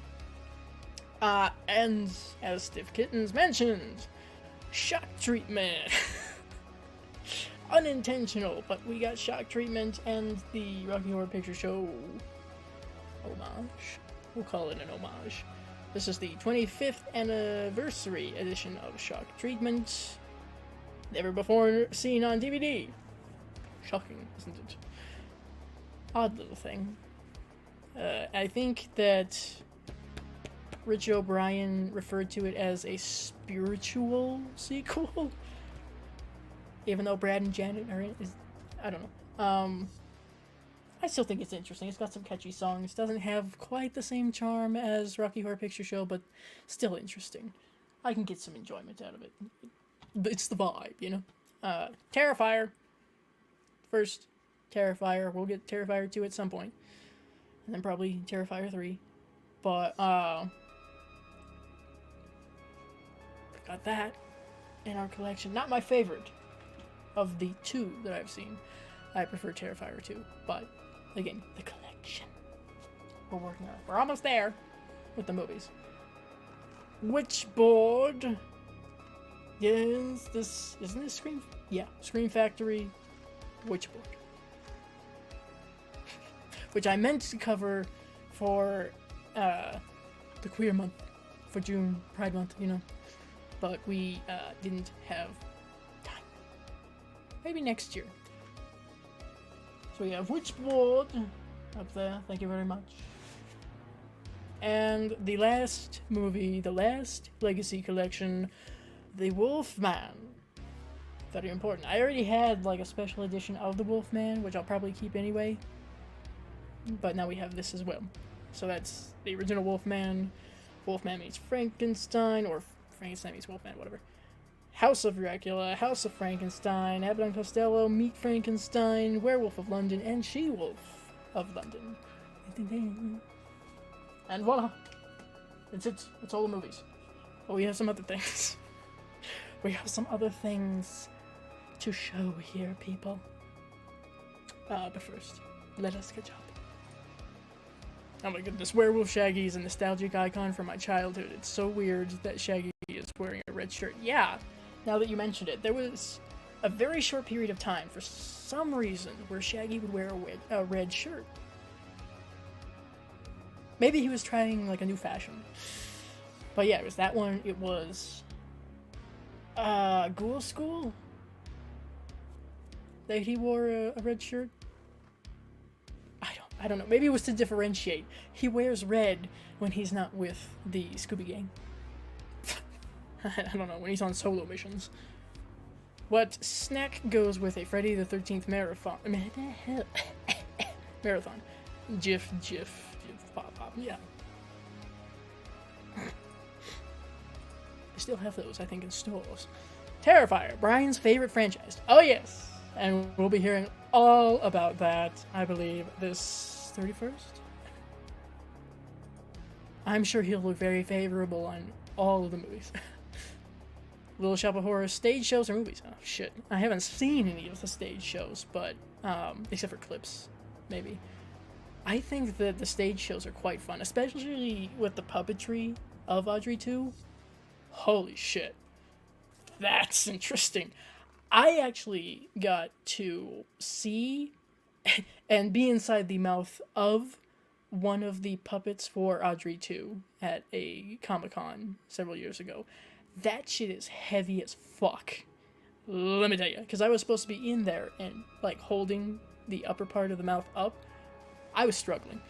S1: And as Stiff Kittens mentioned, shock treatment. Unintentional, but we got shock treatment and the Rocky Horror Picture Show homage. We'll call it an homage. This is the 25th anniversary edition of Shock Treatment. Never before seen on DVD. Shocking, isn't it? Odd little thing. I think that Rich O'Brien referred to it as a spiritual sequel. Even though Brad and Janet are in, I don't know. I still think it's interesting. It's got some catchy songs. Doesn't have quite the same charm as Rocky Horror Picture Show, but still interesting. I can get some enjoyment out of it. It's the vibe, you know? Terrifier. First, Terrifier. We'll get Terrifier 2 at some point. And then probably Terrifier 3. But, got that in our collection. Not my favorite of the two that I've seen. I prefer Terrifier 2, but again, the collection. We're working on it. We're almost there with the movies. Witchboard. Yes, this isn't this Scream? Yeah, Scream Factory Witchboard. Which I meant to cover for the queer month, for June, Pride Month, you know. But we didn't have time. Maybe next year. So we have Witchboard up there. Thank you very much. And the last movie, the last Legacy Collection, The Wolfman. Very important. I already had like a special edition of The Wolfman, which I'll probably keep anyway. But now we have this as well. So that's the original Wolfman. Wolfman meets Frankenstein, or Frankenstein meets Wolfman, whatever. House of Dracula, House of Frankenstein, Abbott and Costello, Meet Frankenstein, Werewolf of London, and She-Wolf of London. And voila! That's it. That's all the movies. But we have some other things. We have some other things to show here, people. But first, let us catch up. Oh my goodness, Werewolf Shaggy is a nostalgic icon from my childhood. It's so weird that Shaggy is wearing a red shirt. Yeah, now that you mentioned it, there was a very short period of time, for some reason, where Shaggy would wear a red shirt. Maybe he was trying, like, a new fashion. But yeah, it was that one. It was Ghoul School that he wore a red shirt. I don't know. Maybe it was to differentiate. He wears red when he's not with the Scooby Gang. I don't know, when he's on solo missions. What snack goes with a Friday the 13th marathon? Marathon. Jif, pop, yeah. I still have those, I think, in stores. Terrifier, Brian's favorite franchise. Oh yes! And we'll be hearing all about that, I believe, this 31st? I'm sure he'll look very favorable on all of the movies. Little Shop of Horrors stage shows or movies? Oh, shit. I haven't seen any of the stage shows, but, except for clips, maybe. I think that the stage shows are quite fun, especially with the puppetry of Audrey 2. Holy shit. That's interesting. I actually got to see and be inside the mouth of one of the puppets for Audrey 2 at a Comic-Con several years ago. That shit is heavy as fuck. Let me tell you, because I was supposed to be in there and, like, holding the upper part of the mouth up. I was struggling.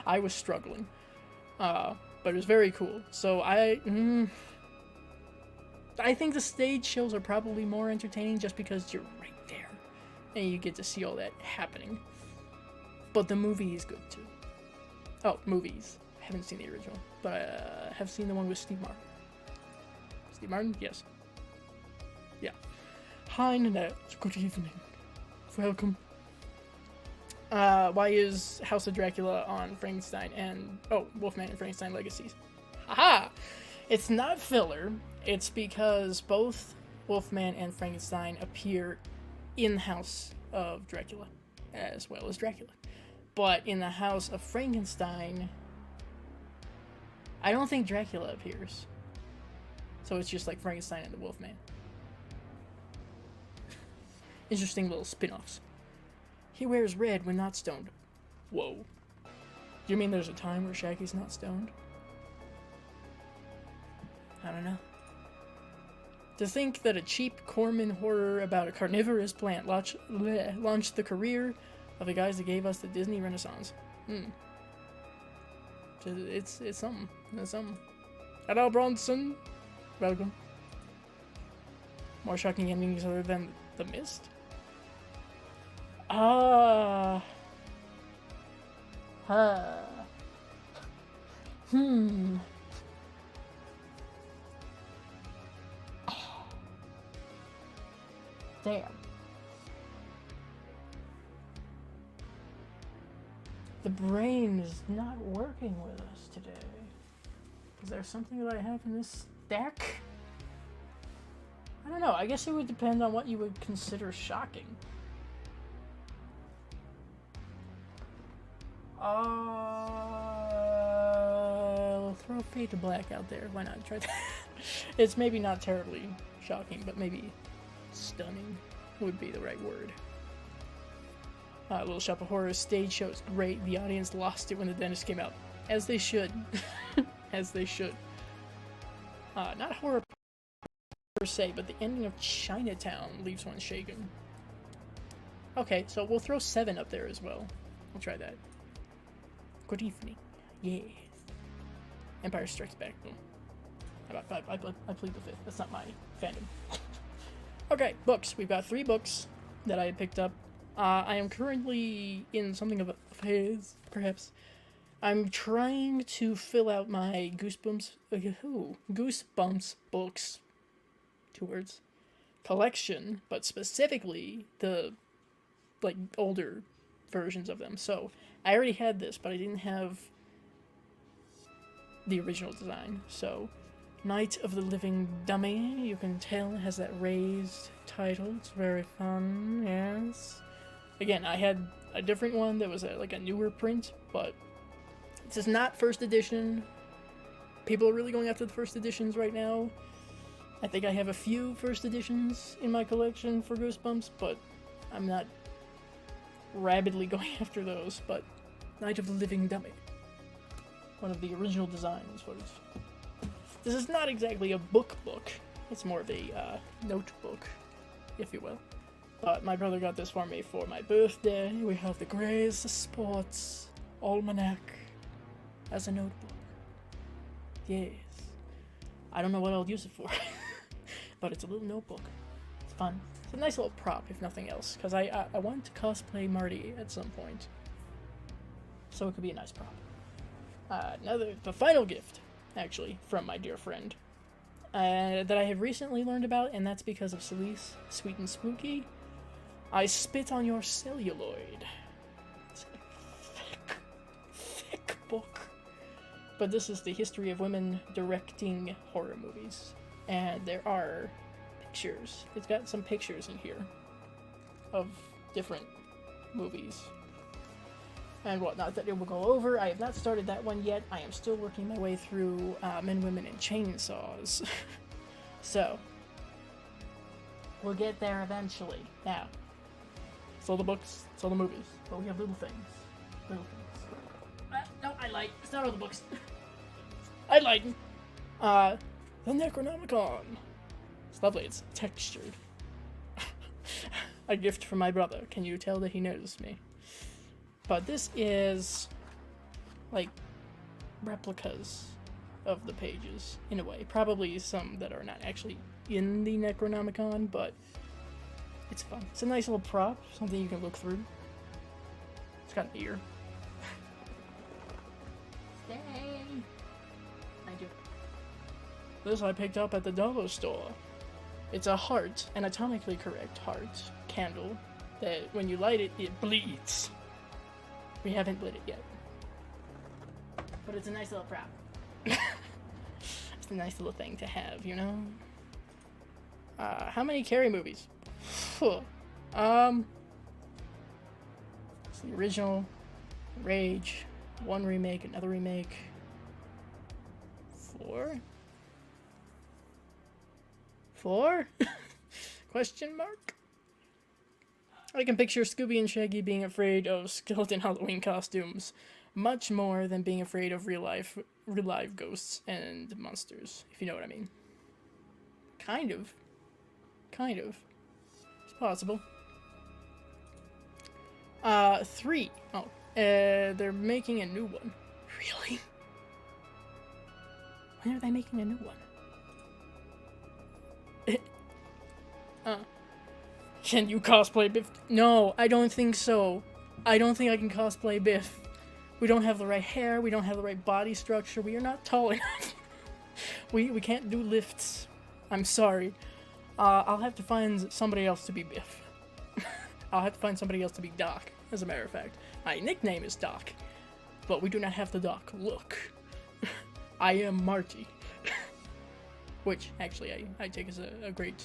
S1: I was struggling. But it was very cool. So I think the stage shows are probably more entertaining just because you're right there and you get to see all that happening. But the movie is good too. Oh, movies. I haven't seen the original, but I have seen the one with Steve Martin. Steve Martin? Yes. Yeah. Hi, Nanette. Good evening. Welcome. Why is House of Dracula on Frankenstein and Wolfman and Frankenstein Legacies? Haha! It's not filler. It's because both Wolfman and Frankenstein appear in the House of Dracula, as well as Dracula. But in the House of Frankenstein, I don't think Dracula appears. So it's just like Frankenstein and the Wolfman. Interesting little spin-offs. He wears red when not stoned. Whoa. Do you mean there's a time where Shaggy's not stoned? I don't know. To think that a cheap Corman horror about a carnivorous plant launched the career of the guys that gave us the Disney Renaissance. It's something. It's something. Hello, Bronson. Welcome. More shocking endings other than The Mist? Damn. The brain is not working with us today. Is there something that I have in this stack? I don't know. I guess it would depend on what you would consider shocking. I'll throw Fade to Black out there. Why not try that? It's maybe not terribly shocking, but maybe stunning would be the right word. Little Shop of Horrors stage show is great. The audience lost it when the dentist came out. As they should. As they should. Not horror per se, but the ending of Chinatown leaves one shaken. Okay, so we'll throw 7 up there as well. We'll try that. Good evening. Yes. Empire Strikes Back. How about 5? I plead the 5th. That's not my fandom. Okay, books. We've got 3 books that I had picked up. I am currently in something of a phase, perhaps. I'm trying to fill out my Goosebumps books, 2 words, collection, but specifically the, older versions of them. So, I already had this, but I didn't have the original design. So, Night of the Living Dummy, you can tell, has that raised title. It's very fun, yes. Again, I had a different one that was a newer print, but this is not first edition. People are really going after the first editions right now. I think I have a few first editions in my collection for Goosebumps, but I'm not rabidly going after those. But Night of the Living Dummy, one of the original designs was. This is not exactly a book. It's more of a notebook, if you will. But my brother got this for me for my birthday. We have the Gray's Sports Almanac as a notebook. Yes. I don't know what I'll use it for, but it's a little notebook. It's fun. It's a nice little prop, if nothing else, because I want to cosplay Marty at some point. So it could be a nice prop. The final gift, actually, from my dear friend, that I have recently learned about, and that's because of Celise, Sweet and Spooky. I Spit on Your Celluloid. It's a thick book. But this is the history of women directing horror movies. And there are pictures. It's got some pictures in here of different movies and whatnot that it will go over. I have not started that one yet. I am still working my way through Men, Women, and Chainsaws. So, we'll get there eventually. Now, it's all the books, it's all the movies, but we have little things. No, I lied. It's not all the books. I lied. The Necronomicon. It's lovely. It's textured. A gift from my brother. Can you tell that he noticed me? But this is, replicas of the pages, in a way. Probably some that are not actually in the Necronomicon, but it's fun. It's a nice little prop, something you can look through. It's got an ear. Stay! Thank you. This I picked up at the dollar store. It's a heart, anatomically correct heart, candle, that when you light it, it bleeds. We haven't lit it yet. But it's a nice little prop. It's a nice little thing to have, you know? How many Carrie movies? It's the original, Rage, one remake, another remake. 4? 4? Question mark? I can picture Scooby and Shaggy being afraid of skeleton Halloween costumes much more than being afraid of real life ghosts and monsters, if you know what I mean. Kind of. It's possible. 3. Oh, they're making a new one. Really? When are they making a new one? Can you cosplay Biff? No, I don't think so. I don't think I can cosplay Biff. We don't have the right hair, we don't have the right body structure, we are not tall enough. we can't do lifts. I'm sorry. I'll have to find somebody else to be Biff. I'll have to find somebody else to be Doc, as a matter of fact. My nickname is Doc, but we do not have the Doc look. I am Marty. Which, actually, I take as a great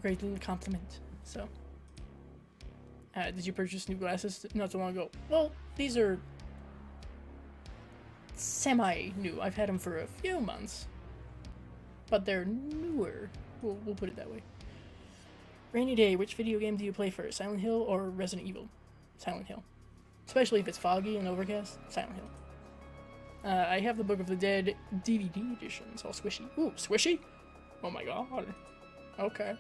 S1: little compliment, so. Did you purchase new glasses not so long ago? Well, these are semi-new. I've had them for a few months, but they're newer. We'll put it that way. Rainy day, which video game do you play first, Silent Hill or Resident Evil? Silent Hill. Especially if it's foggy and overcast, Silent Hill. I have the Book of the Dead DVD edition. It's all squishy. Ooh, squishy? Oh my god. Okay.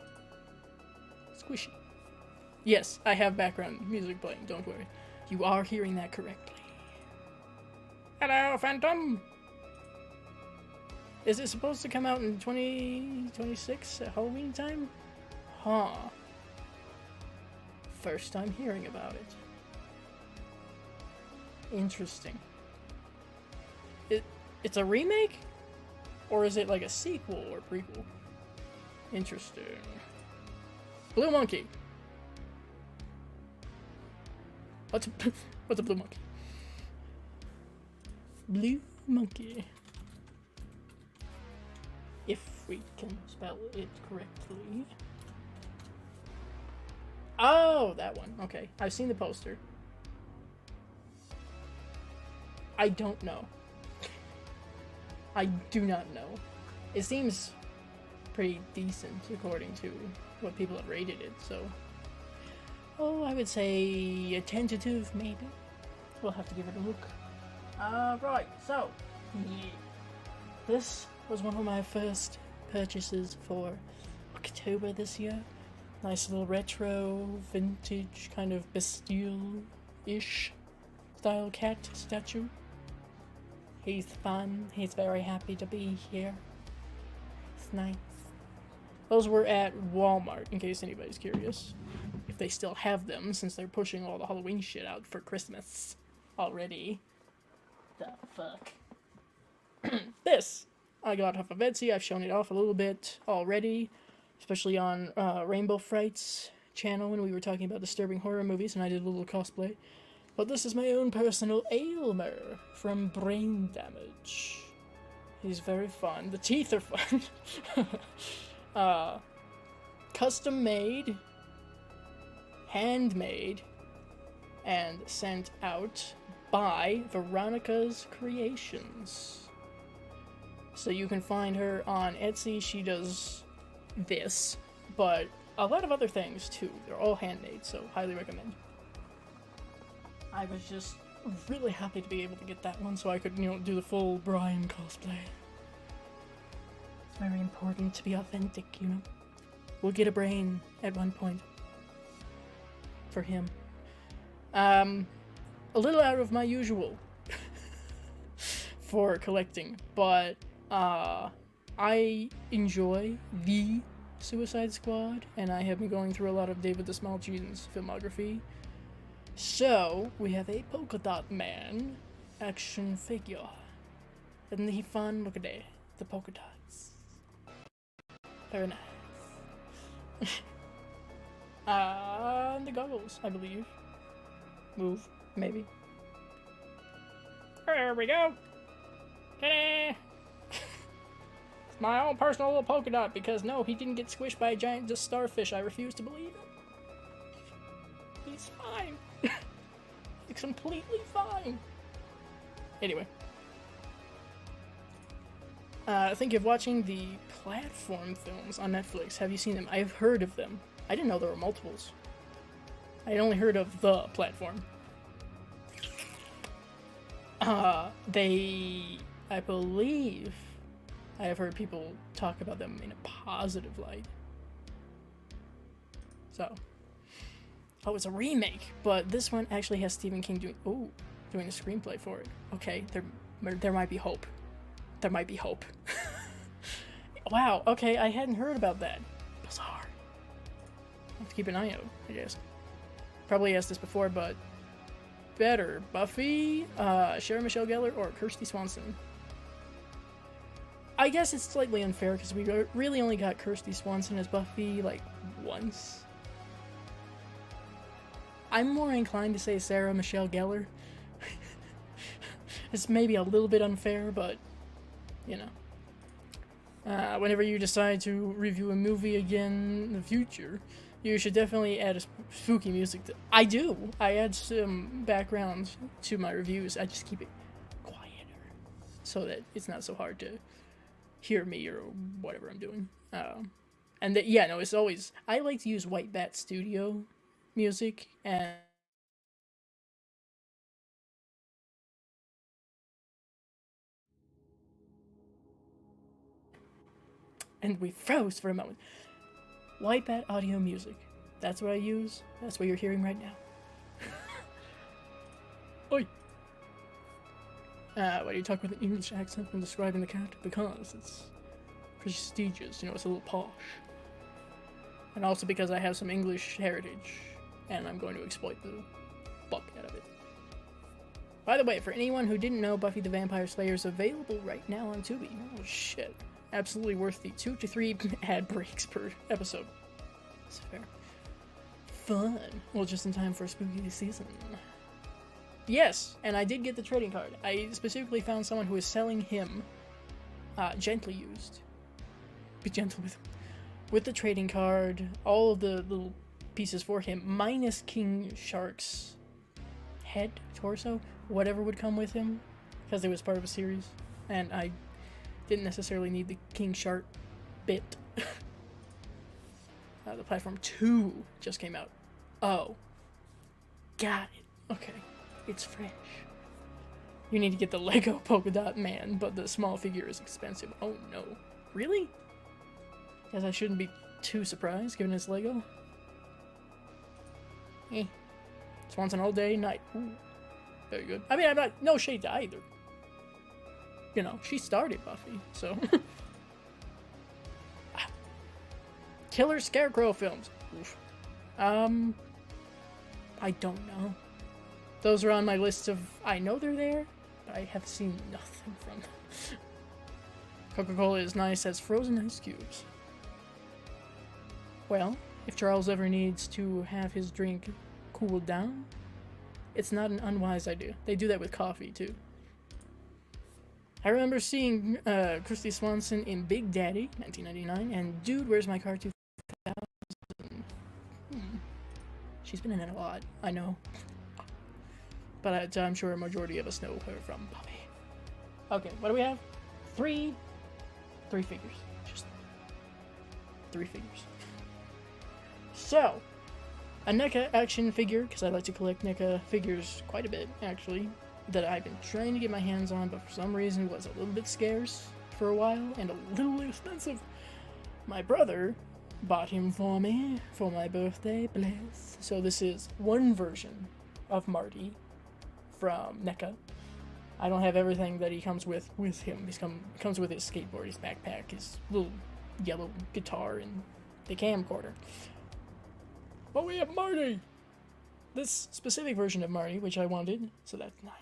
S1: Squishy. Yes, I have background music playing, don't worry. You are hearing that correctly. Hello, Phantom! Is it supposed to come out in 2026 at Halloween time? Huh. First time hearing about it. Interesting. It's a remake? Or is it like a sequel or prequel? Interesting. Blue Monkey. What's a blue monkey? Blue monkey. If we can spell it correctly. Oh, that one. Okay. I've seen the poster. I don't know. I do not know. It seems pretty decent according to what people have rated it, so. Oh, I would say a tentative, maybe. We'll have to give it a look. Right, so. Yeah. This was one of my first purchases for October this year. Nice little retro, vintage, kind of Bastille-ish style cat statue. He's fun. He's very happy to be here. It's nice. Those were at Walmart, in case anybody's curious. If they still have them, since they're pushing all the Halloween shit out for Christmas already. The fuck? This I got off of Etsy. I've shown it off a little bit already, especially on Rainbow Fright's channel when we were talking about disturbing horror movies, and I did a little cosplay. But this is my own personal Aylmer from Brain Damage. He's very fun. The teeth are fun. Custom made, handmade, and sent out by Veronica's Creations. So you can find her on Etsy. She does this, but a lot of other things too. They're all handmade, so highly recommend. I was just really happy to be able to get that one so I could, do the full Brian cosplay. It's very important to be authentic, We'll get a brain at one point. For him. A little out of my usual for collecting, but I enjoy the Suicide Squad, and I have been going through a lot of David Dastmalchian's filmography. So, we have a Polka Dot Man action figure. Isn't he fun? Look at that. The polka dots. Very nice. And the goggles, I believe. move, maybe. There we go. Ta-da! It's my own personal little polka dot because no, he didn't get squished by a giant just starfish. I refuse to believe it. He's fine. He's completely fine. Anyway. Think of watching the platform films on Netflix. Have you seen them? I've heard of them. I didn't know there were multiples. I had only heard of the platform. I believe I have heard people talk about them in a positive light. So, oh, it's a remake, but this one actually has Stephen King doing the screenplay for it. Okay, there might be hope. There might be hope. Wow, okay, I hadn't heard about that. Bizarre. I'll have to keep an eye out, I guess. Probably asked this before, but better, Buffy, Sarah Michelle Gellar, or Kirsty Swanson? I guess it's slightly unfair because we really only got Kirsty Swanson as Buffy, like, once. I'm more inclined to say Sarah Michelle Gellar. It's maybe a little bit unfair, but, you know. Whenever you decide to review a movie again in the future, you should definitely add a spooky music. I do. I add some background to my reviews. I just keep it quieter so that it's not so hard to hear me or whatever I'm doing. It's always... I like to use White Bat Studio music, and we froze for a moment. White Bat Audio Music. That's what I use. That's what you're hearing right now. Oi! Why do you talk with an English accent when describing the cat? Because it's prestigious, it's a little posh. And also because I have some English heritage, and I'm going to exploit the fuck out of it. By the way, for anyone who didn't know, Buffy the Vampire Slayer is available right now on Tubi. Oh shit. Absolutely worth the 2 to 3 ad breaks per episode. That's fair. Fun. Well, just in time for a spooky season. Yes, and I did get the trading card. I specifically found someone who is selling him, gently used. Be gentle with him. With the trading card, all of the little pieces for him, minus King Shark's head, torso, whatever would come with him, because it was part of a series, and I didn't necessarily need the King Shark bit. The Platform 2 just came out. Oh. Got it. Okay. It's fresh. You need to get the Lego Polka Dot Man, but the small figure is expensive. Oh no. Really? Guess I shouldn't be too surprised, given it's Lego. Swanson all day, night. Ooh. Very good. I mean, I'm not... No shade to either. She started Buffy, so... Killer Scarecrow films. Oof. I don't know. Those are on my list of... I know they're there, but I have seen nothing from them. Coca-Cola is nice as frozen ice cubes. Well, if Charles ever needs to have his drink cooled down, it's not an unwise idea. They do that with coffee, too. I remember seeing Kirsty Swanson in Big Daddy, 1999, and Dude, Where's My Car 2000? She's been in it a lot, I know. But I'm sure a majority of us know her from Buffy. Okay, what do we have? Three figures. Just 3 figures. So, a NECA action figure, because I like to collect NECA figures quite a bit, actually, that I've been trying to get my hands on, but for some reason was a little bit scarce for a while, and a little expensive. My brother bought him for me for my birthday, bless. So this is one version of Marty from NECA. I don't have everything that he comes with him. He comes with his skateboard, his backpack, his little yellow guitar, and the camcorder. But we have Marty! This specific version of Marty, which I wanted, so that's nice.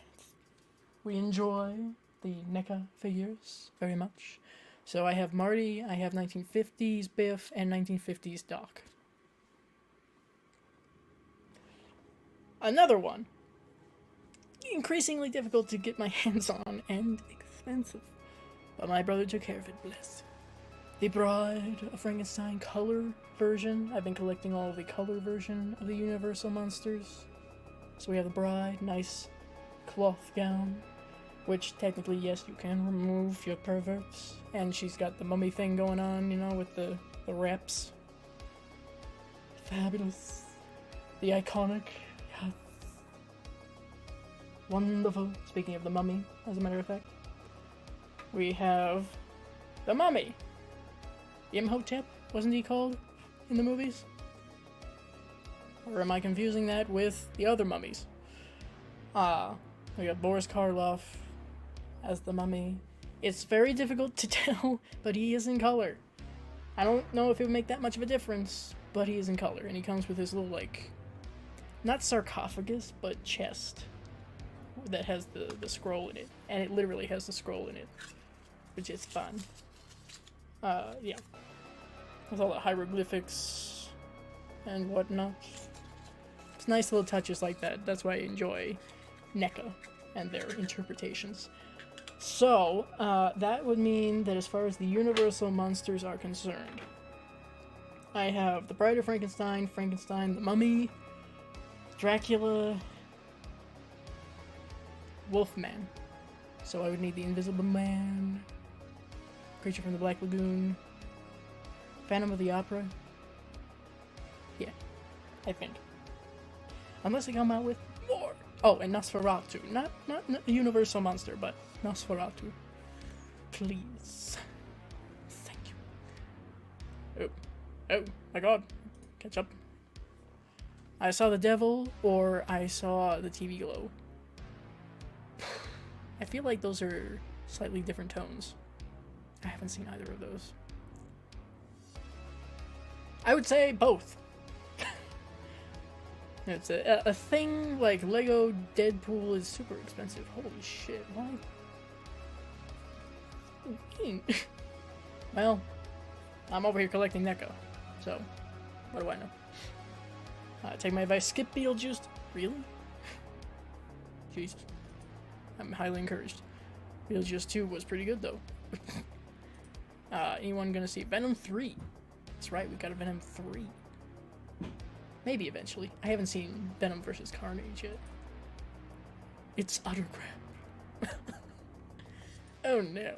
S1: We enjoy the NECA figures very much. So I have Marty, I have 1950s Biff, and 1950s Doc. Another one increasingly difficult to get my hands on and expensive. But my brother took care of it, bless. The Bride of Frankenstein color version. I've been collecting all of the color version of the Universal monsters. So we have the Bride, nice cloth gown, which technically, yes, you can remove, your perverts. And she's got the mummy thing going on, you know, with the wraps. Fabulous. The iconic. Yes. Wonderful. Speaking of the mummy, as a matter of fact. We have the mummy. Imhotep, wasn't he called in the movies? Or am I confusing that with the other mummies? We got Boris Karloff as the mummy. It's very difficult to tell, but he is in color. I don't know if it would make that much of a difference, but he is in color, and he comes with his little, like, not sarcophagus, but chest that has the scroll in it, and it literally has the scroll in it, which is fun. Yeah. With all the hieroglyphics and whatnot. It's nice little touches like that. That's why I enjoy NECA and their interpretations. So, that would mean that as far as the Universal monsters are concerned, I have the Bride of Frankenstein, Frankenstein, the Mummy, Dracula, Wolfman. So I would need the Invisible Man, Creature from the Black Lagoon, Phantom of the Opera. Yeah, I think. Unless they come out with more. Oh, and Nosferatu. Not a Universal monster, but Nosferatu. Please. Thank you. Oh my god. Catch up. I saw the devil, or I saw the TV glow. I feel like those are slightly different tones. I haven't seen either of those. I would say both. It's a thing like Lego Deadpool is super expensive. Holy shit, why? Well, I'm over here collecting NECA, so what do I know? Take my advice, skip Beetlejuice. Really? Jesus. I'm highly encouraged. Beetlejuice 2 was pretty good, though. Anyone gonna see Venom 3? That's right, we got a Venom 3. Maybe eventually. I haven't seen Venom vs. Carnage yet. It's utter crap. Oh no.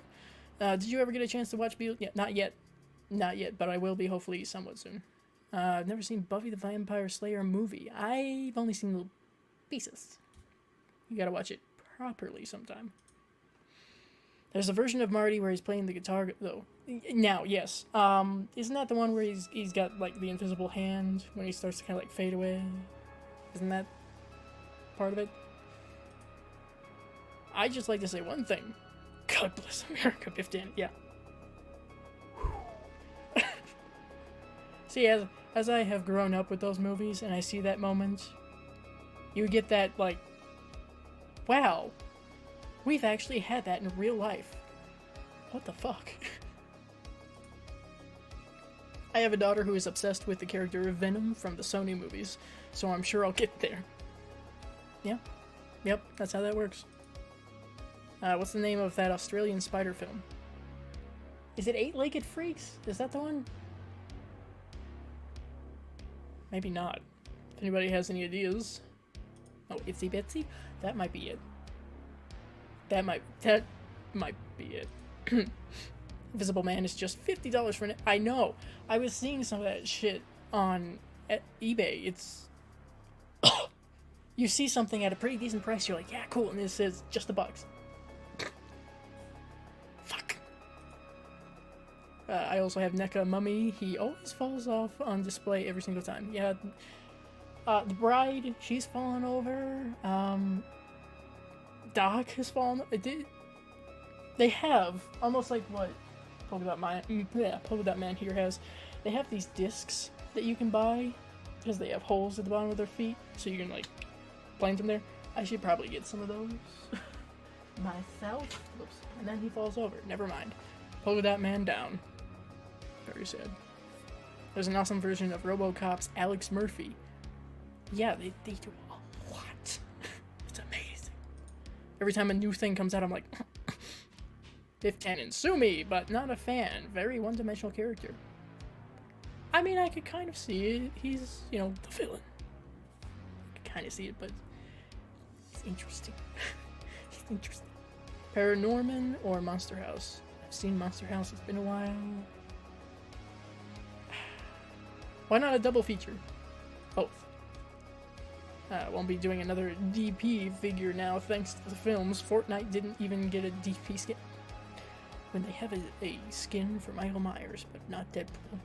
S1: Did you ever get a chance to watch Beetlejuice? Yeah, not yet. Not yet, but I will be hopefully somewhat soon. I've never seen Buffy the Vampire Slayer movie. I've only seen little pieces. You gotta watch it properly sometime. There's a version of Marty where he's playing the guitar, though. Now, yes. Isn't that the one where he's got, like, the invisible hand when he starts to kind of, like, fade away? Isn't that part of it? I just like to say one thing. God bless America, Biff Tannen. Yeah. See, as I have grown up with those movies and I see that moment, you get that, like, wow, we've actually had that in real life. What the fuck? I have a daughter who is obsessed with the character of Venom from the Sony movies, so I'm sure I'll get there. Yeah. Yep, that's how that works. What's the name of that Australian spider film? Is it Eight-Legged Freaks? Is that the one? Maybe not. If anybody has any ideas. Oh, Itsy Bitsy? That might be it. That might be it. Invisible Man is just $50 for an... I know! I was seeing some of that shit on eBay. It's... You see something at a pretty decent price, you're like, yeah, cool, and it says just $1. Fuck. I also have NECA Mummy. He always falls off on display every single time. Yeah. The Bride, she's fallen over. Doc has fallen. They have almost like what Polka Dot Man here has. They have these discs that you can buy because they have holes at the bottom of their feet, so you can like plant them there. I should probably get some of those myself. Oops. And then he falls over. Never mind. Polka Dot Man down. Very sad. There's an awesome version of RoboCop's Alex Murphy. Yeah, they do a lot. It's amazing. Every time a new thing comes out, I'm like, Biff Tannen, sue me, but not a fan. Very one-dimensional character. I mean, I could kind of see it. He's, you know, the villain. I could kind of see it, but he's interesting. He's interesting. Paranorman or Monster House? I've seen Monster House. It's been a while. Why not a double feature? Both. Won't be doing another DP figure now thanks to the films. Fortnite didn't even get a DP skin. When they have a skin for Michael Myers, but not Deadpool.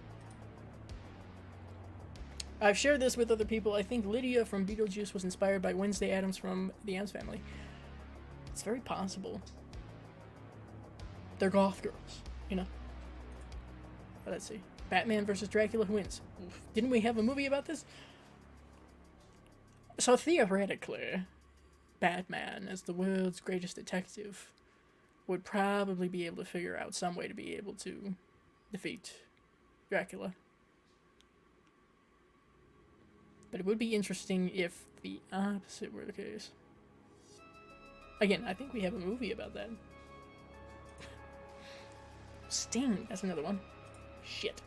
S1: I've shared this with other people. I think Lydia from Beetlejuice was inspired by Wednesday Addams from the Addams Family. It's very possible. They're goth girls, you know? Let's see. Batman versus Dracula, who wins? Oof. Didn't we have a movie about this? So theoretically, Batman, as the world's greatest detective, would probably be able to figure out some way to be able to defeat Dracula. But it would be interesting if the opposite were the case. Again, I think we have a movie about that. Sting, that's another one. Shit.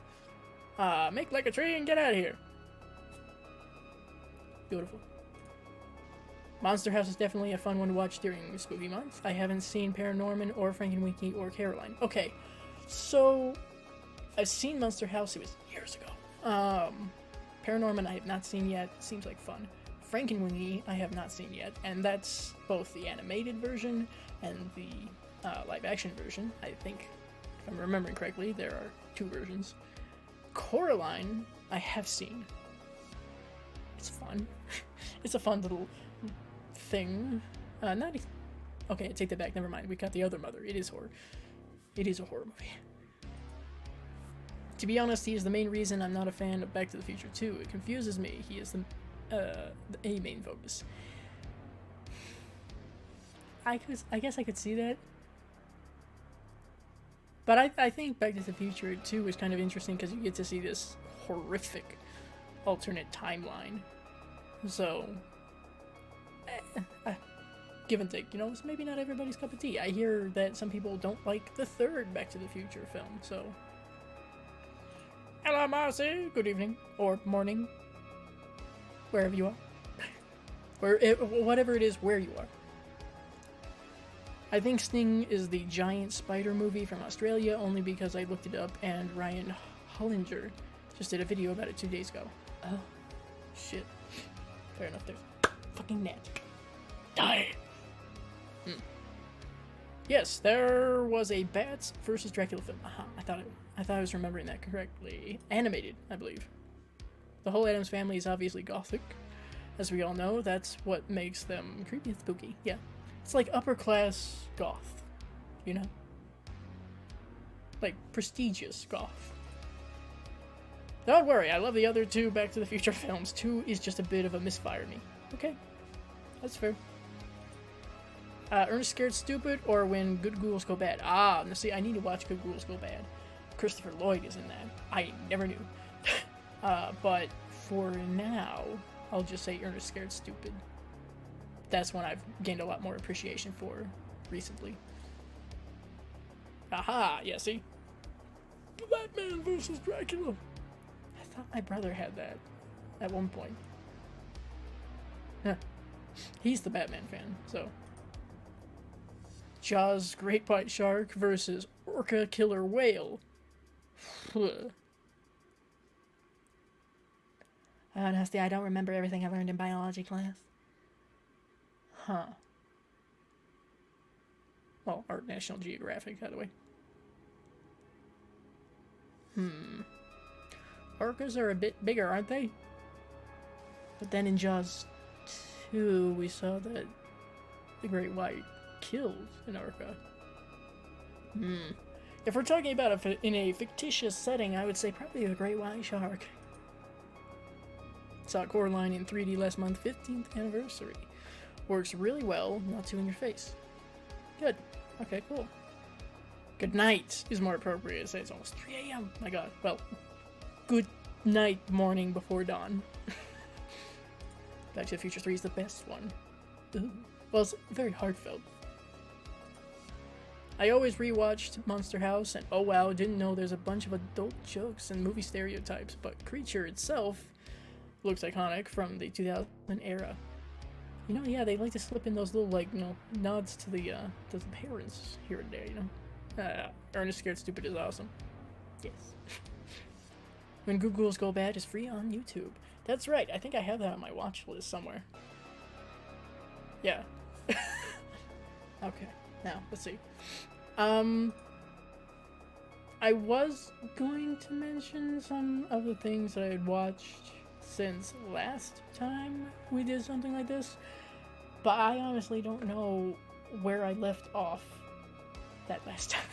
S1: Make like a tree and get out of here. Beautiful. Monster House is definitely a fun one to watch during Spooky Month. I haven't seen Paranorman or Frankenweenie or Caroline. Okay, so I've seen Monster House. It was years ago. Paranorman I have not seen yet. Seems like fun. Frankenweenie I have not seen yet, and that's both the animated version and the live-action version. I think, if I'm remembering correctly, there are 2 versions. Coraline I have seen. It's fun. It's a fun little thing. Okay, I take that back. Never mind. We got the other mother. It is horror. It is a horror movie. To be honest, he is the main reason I'm not a fan of Back to the Future 2. It confuses me. He is the main focus. I guess I could see that. But I think Back to the Future 2 is kind of interesting because you get to see this horrific alternate timeline. So, give and take, you know, it's maybe not everybody's cup of tea. I hear that some people don't like the 3rd Back to the Future film, so. Hello, Marcy. Good evening. Or morning. Wherever you are. Whatever it is, where you are. I think Sting is the giant spider movie from Australia only because I looked it up and Ryan Hollinger just did a video about it 2 days ago. Oh, shit. Fair enough, there's fucking net. Die! Yes, there was a Bats versus Dracula film. I thought I was remembering that correctly. Animated, I believe. The whole Addams Family is obviously gothic. As we all know, that's what makes them creepy and spooky. Yeah. It's like upper class goth, you know? Like prestigious goth. Don't worry, I love the other 2 Back to the Future films. 2 is just a bit of a misfire to me. Okay, that's fair. Ernest Scared Stupid or When Good Ghouls Go Bad? Now see, I need to watch Good Ghouls Go Bad. Christopher Lloyd is in that. I never knew. But for now, I'll just say Ernest Scared Stupid. That's one I've gained a lot more appreciation for recently. Aha, yeah, see? Batman versus Dracula. I thought my brother had that at one point. Huh. He's the Batman fan, so. Jaws Great White Shark versus Orca Killer Whale. Nasty, I don't remember everything I learned in biology class. Huh. Well, Art National Geographic, by the way. Orcas are a bit bigger, aren't they? But then in Jaws 2, we saw that the Great White killed an orca. If we're talking about in a fictitious setting, I would say probably the Great White Shark. Saw Coraline in 3D last month, 15th anniversary. Works really well, not too in your face. Good. Okay, cool. Good night is more appropriate. Say it's almost 3 a.m. My god. Well, good night, morning before dawn. Back to the Future 3 is the best one. Ooh. Well, it's very heartfelt. I always rewatched Monster House, and oh wow, didn't know there's a bunch of adult jokes and movie stereotypes, but Creature itself looks iconic from the 2000 era. You know, yeah, they like to slip in those little, like, you know, nods to the parents here and there, you know? Ernest Scared Stupid is awesome. Yes. When Googles Go Bad is free on YouTube. That's right, I think I have that on my watch list somewhere. Yeah. Okay, now, let's see. I was going to mention some of the things that I had watched since last time we did something like this, but I honestly don't know where I left off that last time.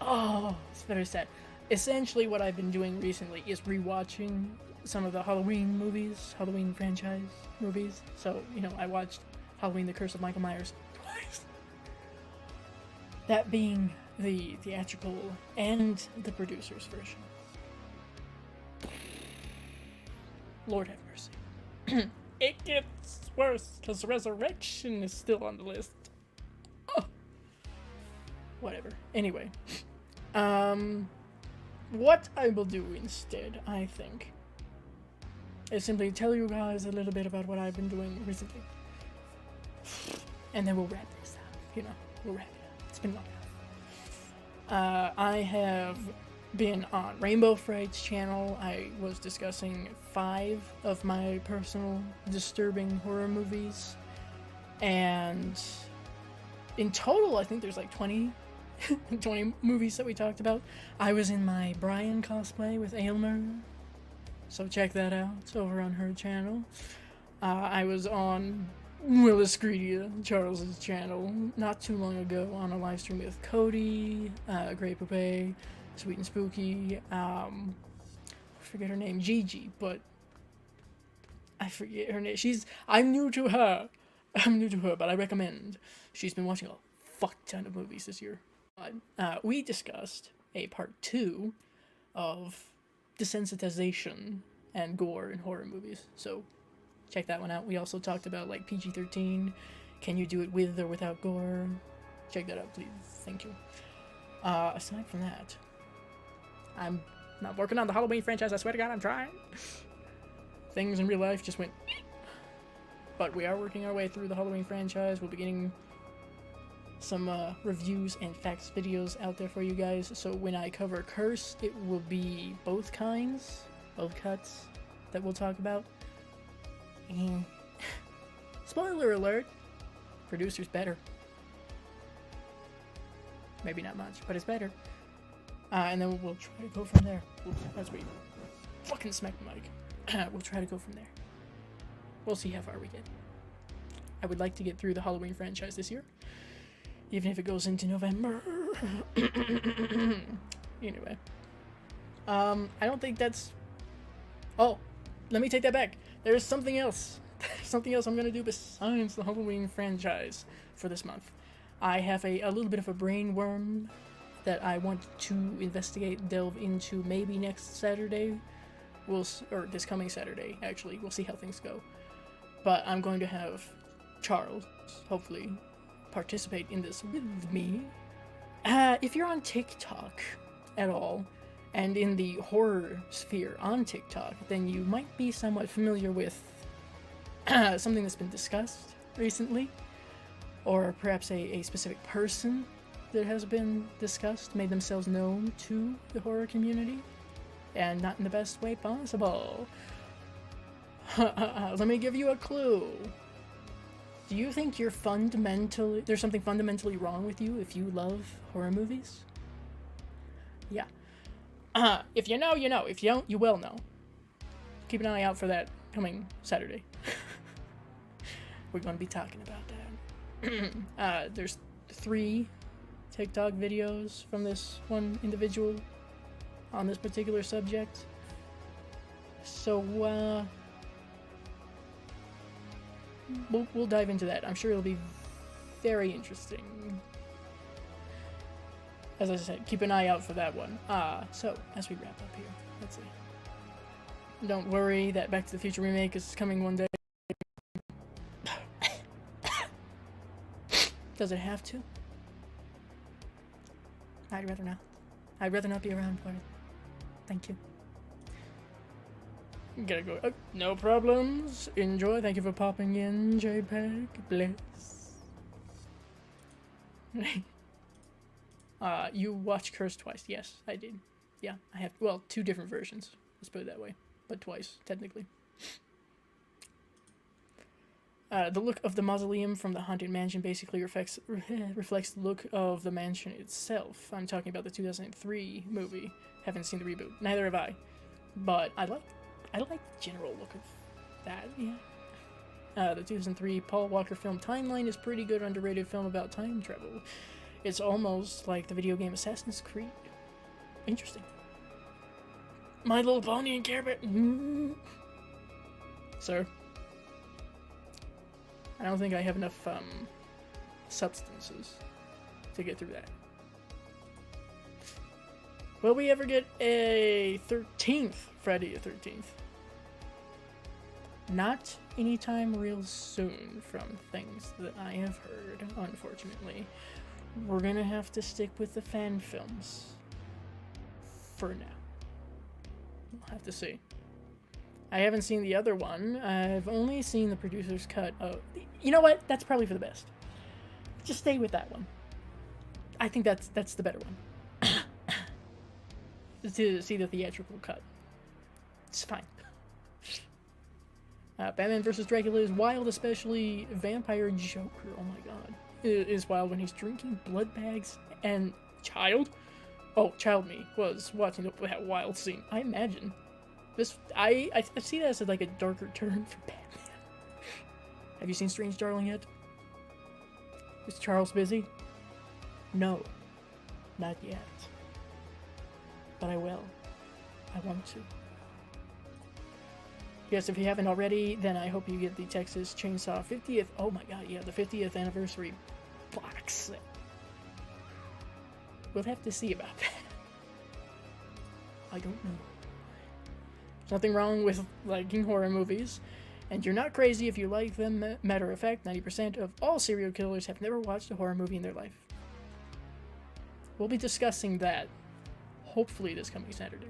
S1: Oh, it's very sad. Essentially what I've been doing recently is rewatching some of the Halloween movies, Halloween franchise movies. So, you know, I watched Halloween the Curse of Michael Myers twice. That being the theatrical and the producer's version. Lord have mercy. It gets worse because Resurrection is still on the list. Oh. Whatever. Anyway. What I will do instead, I think, is simply tell you guys a little bit about what I've been doing recently. And then we'll wrap this up. You know, we'll wrap it up. It's been long enough. I have been on Rainbow Fright's channel. I was discussing 5 of my personal disturbing horror movies, and in total I think there's like 20 movies that we talked about. I was in my Brian cosplay with Aylmer, so check that out. It's over on her channel. I was on Willis Greedia, Charles's channel, not too long ago on a live stream with Cody, Grey Poupée, Sweet and Spooky, I forget her name, Gigi, but I forget her name. I'm new to her, but I recommend. She's been watching a fuck ton of movies this year. We discussed a part 2 of desensitization and gore in horror movies, so check that one out. We also talked about, like, PG-13, can you do it with or without gore? Check that out, please. Thank you. Aside from that, I'm not working on the Halloween franchise. I swear to God, I'm trying. Things in real life just went. But we are working our way through the Halloween franchise. We'll be getting some reviews and facts videos out there for you guys. So when I cover Curse, it will be both kinds, both cuts that we'll talk about. And spoiler alert, producer's better. Maybe not much, but it's better. And then we'll try to go from there. As we fucking smack the mic. We'll try to go from there. We'll see how far we get. I would like to get through the Halloween franchise this year, even if it goes into November. Anyway. I don't think that's... Oh, let me take that back. There's something else. There's something else I'm going to do besides the Halloween franchise for this month. I have a little bit of a brain worm that I want to investigate, delve into maybe next Saturday. Or this coming Saturday, actually. We'll see how things go. But I'm going to have Charles, hopefully, participate in this with me. If you're on TikTok at all, and in the horror sphere on TikTok, then you might be somewhat familiar with something that's been discussed recently, or perhaps a specific person that has been discussed, made themselves known to the horror community, and not in the best way possible. Let me give you a clue. Do you think there's something fundamentally wrong with you if you love horror movies? Yeah. If you know, you know. If you don't, you will know. Keep an eye out for that coming Saturday. We're going to be talking about that. There's 3 TikTok videos from this one individual on this particular subject. So, we'll dive into that. I'm sure it'll be very interesting. As I said, keep an eye out for that one. So, as we wrap up here, let's see. Don't worry, that Back to the Future remake is coming one day. Does it have to? I'd rather not. I'd rather not be around for it. Thank you. Gotta go. No problems. Enjoy. Thank you for popping in, JPEG. Bless. You watched Curse twice. Yes, I did. Yeah, I have. Well, 2 different versions. Let's put it that way. But twice, technically. The look of the mausoleum from the Haunted Mansion basically reflects the look of the mansion itself. I'm talking about the 2003 movie. Haven't seen the reboot. Neither have I. But I like the general look of that, yeah. The 2003 Paul Walker film Timeline is pretty good underrated film about time travel. It's almost like the video game Assassin's Creed. Interesting. My Little Pony and Care Bear. Sir. I don't think I have enough substances to get through that. Will we ever get a 13th Friday the 13th? Not anytime real soon from things that I have heard, unfortunately. We're gonna have to stick with the fan films for now. We'll have to see. I haven't seen the other one. I've only seen the producer's cut of... You know what? That's probably for the best. Just stay with that one. I think that's the better one. To see the theatrical cut. It's fine. Batman vs. Dracula is wild, especially Vampire Joker. Oh my god. It is wild when he's drinking blood bags and... Child? Oh, Child Me was watching that wild scene. I imagine. I see that as like a darker turn for Batman. Have you seen Strange Darling yet? Is Charles busy? No. Not yet. But I will. I want to. Yes, if you haven't already, then I hope you get the Texas Chainsaw 50th... Oh my god, yeah, the 50th anniversary box set. We'll have to see about that. I don't know. There's nothing wrong with liking horror movies, and you're not crazy if you like them. Matter of fact, 90% of all serial killers have never watched a horror movie in their life. We'll be discussing that, hopefully, this coming Saturday.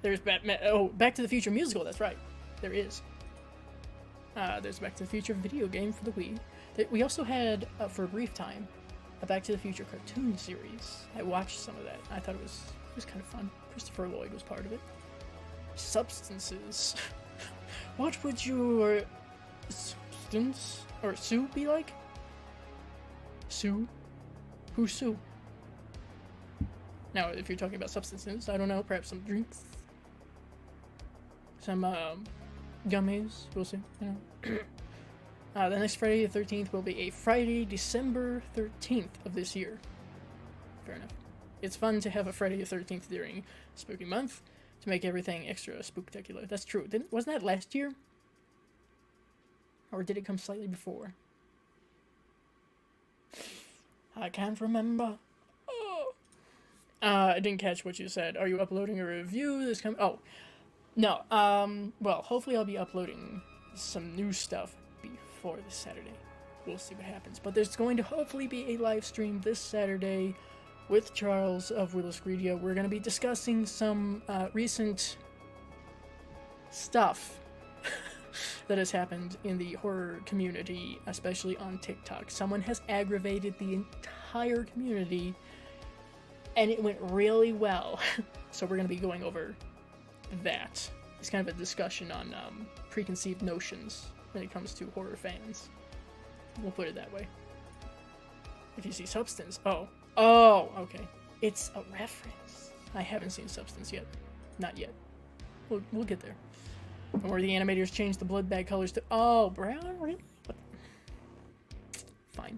S1: There's Batman. Oh, Back to the Future musical. That's right. There is. There's Back to the Future video game for the Wii. We also had, for a brief time, a Back to the Future cartoon series. I watched some of that. I thought it was kind of fun. Christopher Lloyd was part of it. Substances. What would your substance or Sue be like? Sue? Who's Sue? Now, if you're talking about substances, I don't know, perhaps some drinks? Some, gummies, we'll see, you know. The next Friday the 13th will be a Friday, December 13th of this year. Fair enough. It's fun to have a Friday the 13th during Spooky Month to make everything extra spooktacular. That's true. Wasn't that last year? Or did it come slightly before? I can't remember. Oh. I didn't catch what you said. Are you uploading a review this coming? Oh. No, well, hopefully I'll be uploading some new stuff before this Saturday. We'll see what happens. But there's going to hopefully be a live stream this Saturday with Charles of Willis Greedio. We're going to be discussing some recent stuff that has happened in the horror community, especially on TikTok. Someone has aggravated the entire community, and it went really well. So we're going to be going over that. It's kind of a discussion on preconceived notions when it comes to horror fans. We'll put it that way. If you see Substance, oh, okay. It's a reference. I haven't seen Substance yet. Not yet. We'll get there. Don't worry, the animators changed the blood bag colors to... Oh, brown? Really? What? Fine.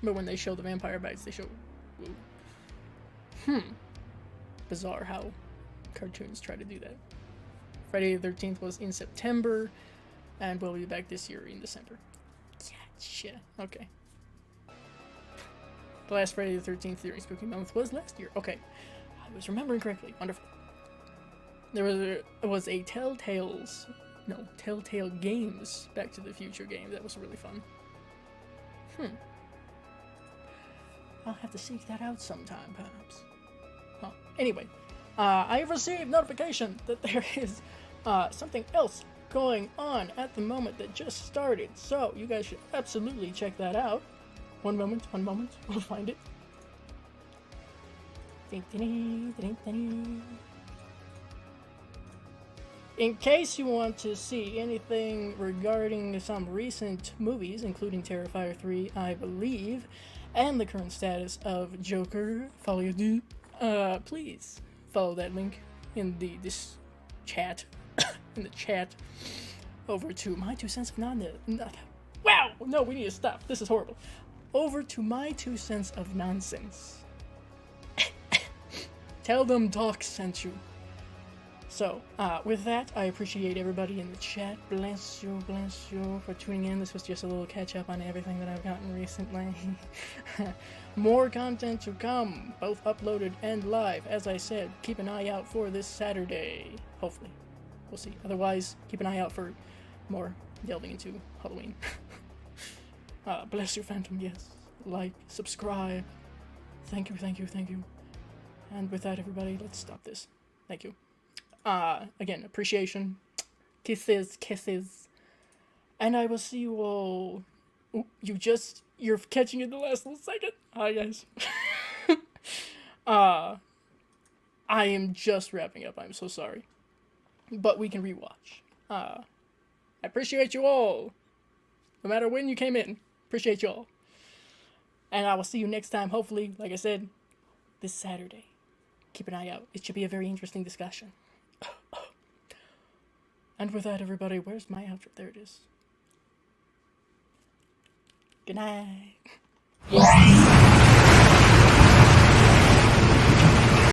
S1: But when they show the vampire bags, they show... Ooh. Bizarre how cartoons try to do that. Friday the 13th was in September, and we'll be back this year in December. Gotcha. Okay. The last Friday the 13th during Spooky Month was last year. Okay. I was remembering correctly. Wonderful. There was a Telltale Games Back to the Future game that was really fun. I'll have to seek that out sometime, perhaps. Huh. Anyway, I have received notification that there is something else going on at the moment that just started, so you guys should absolutely check that out. One moment, we'll find it. In case you want to see anything regarding some recent movies, including Terrifier 3, I believe, and the current status of Joker, please follow that link in this chat, in the chat, over to my 2 cents of wow, no, we need to stop. This is horrible. Over to my 2 cents of nonsense. Tell them Doc sent you. So, with that, I appreciate everybody in the chat. Bless you for tuning in. This was just a little catch-up on everything that I've gotten recently. More content to come, both uploaded and live. As I said, keep an eye out for this Saturday. Hopefully. We'll see. Otherwise, keep an eye out for more delving into Halloween. Bless you, Phantom, yes. Like, subscribe. Thank you. And with that, everybody, let's stop this. Thank you. Again, appreciation. Kisses. And I will see you all. Ooh, you're catching it the last little second. Hi, guys. I am just wrapping up. I'm so sorry. But we can rewatch. I appreciate you all. No matter when you came in. Appreciate you all. And I will see you next time, hopefully, like I said, this Saturday. Keep an eye out. It should be a very interesting discussion. And with that, everybody, where's my outro? There it is. Good night.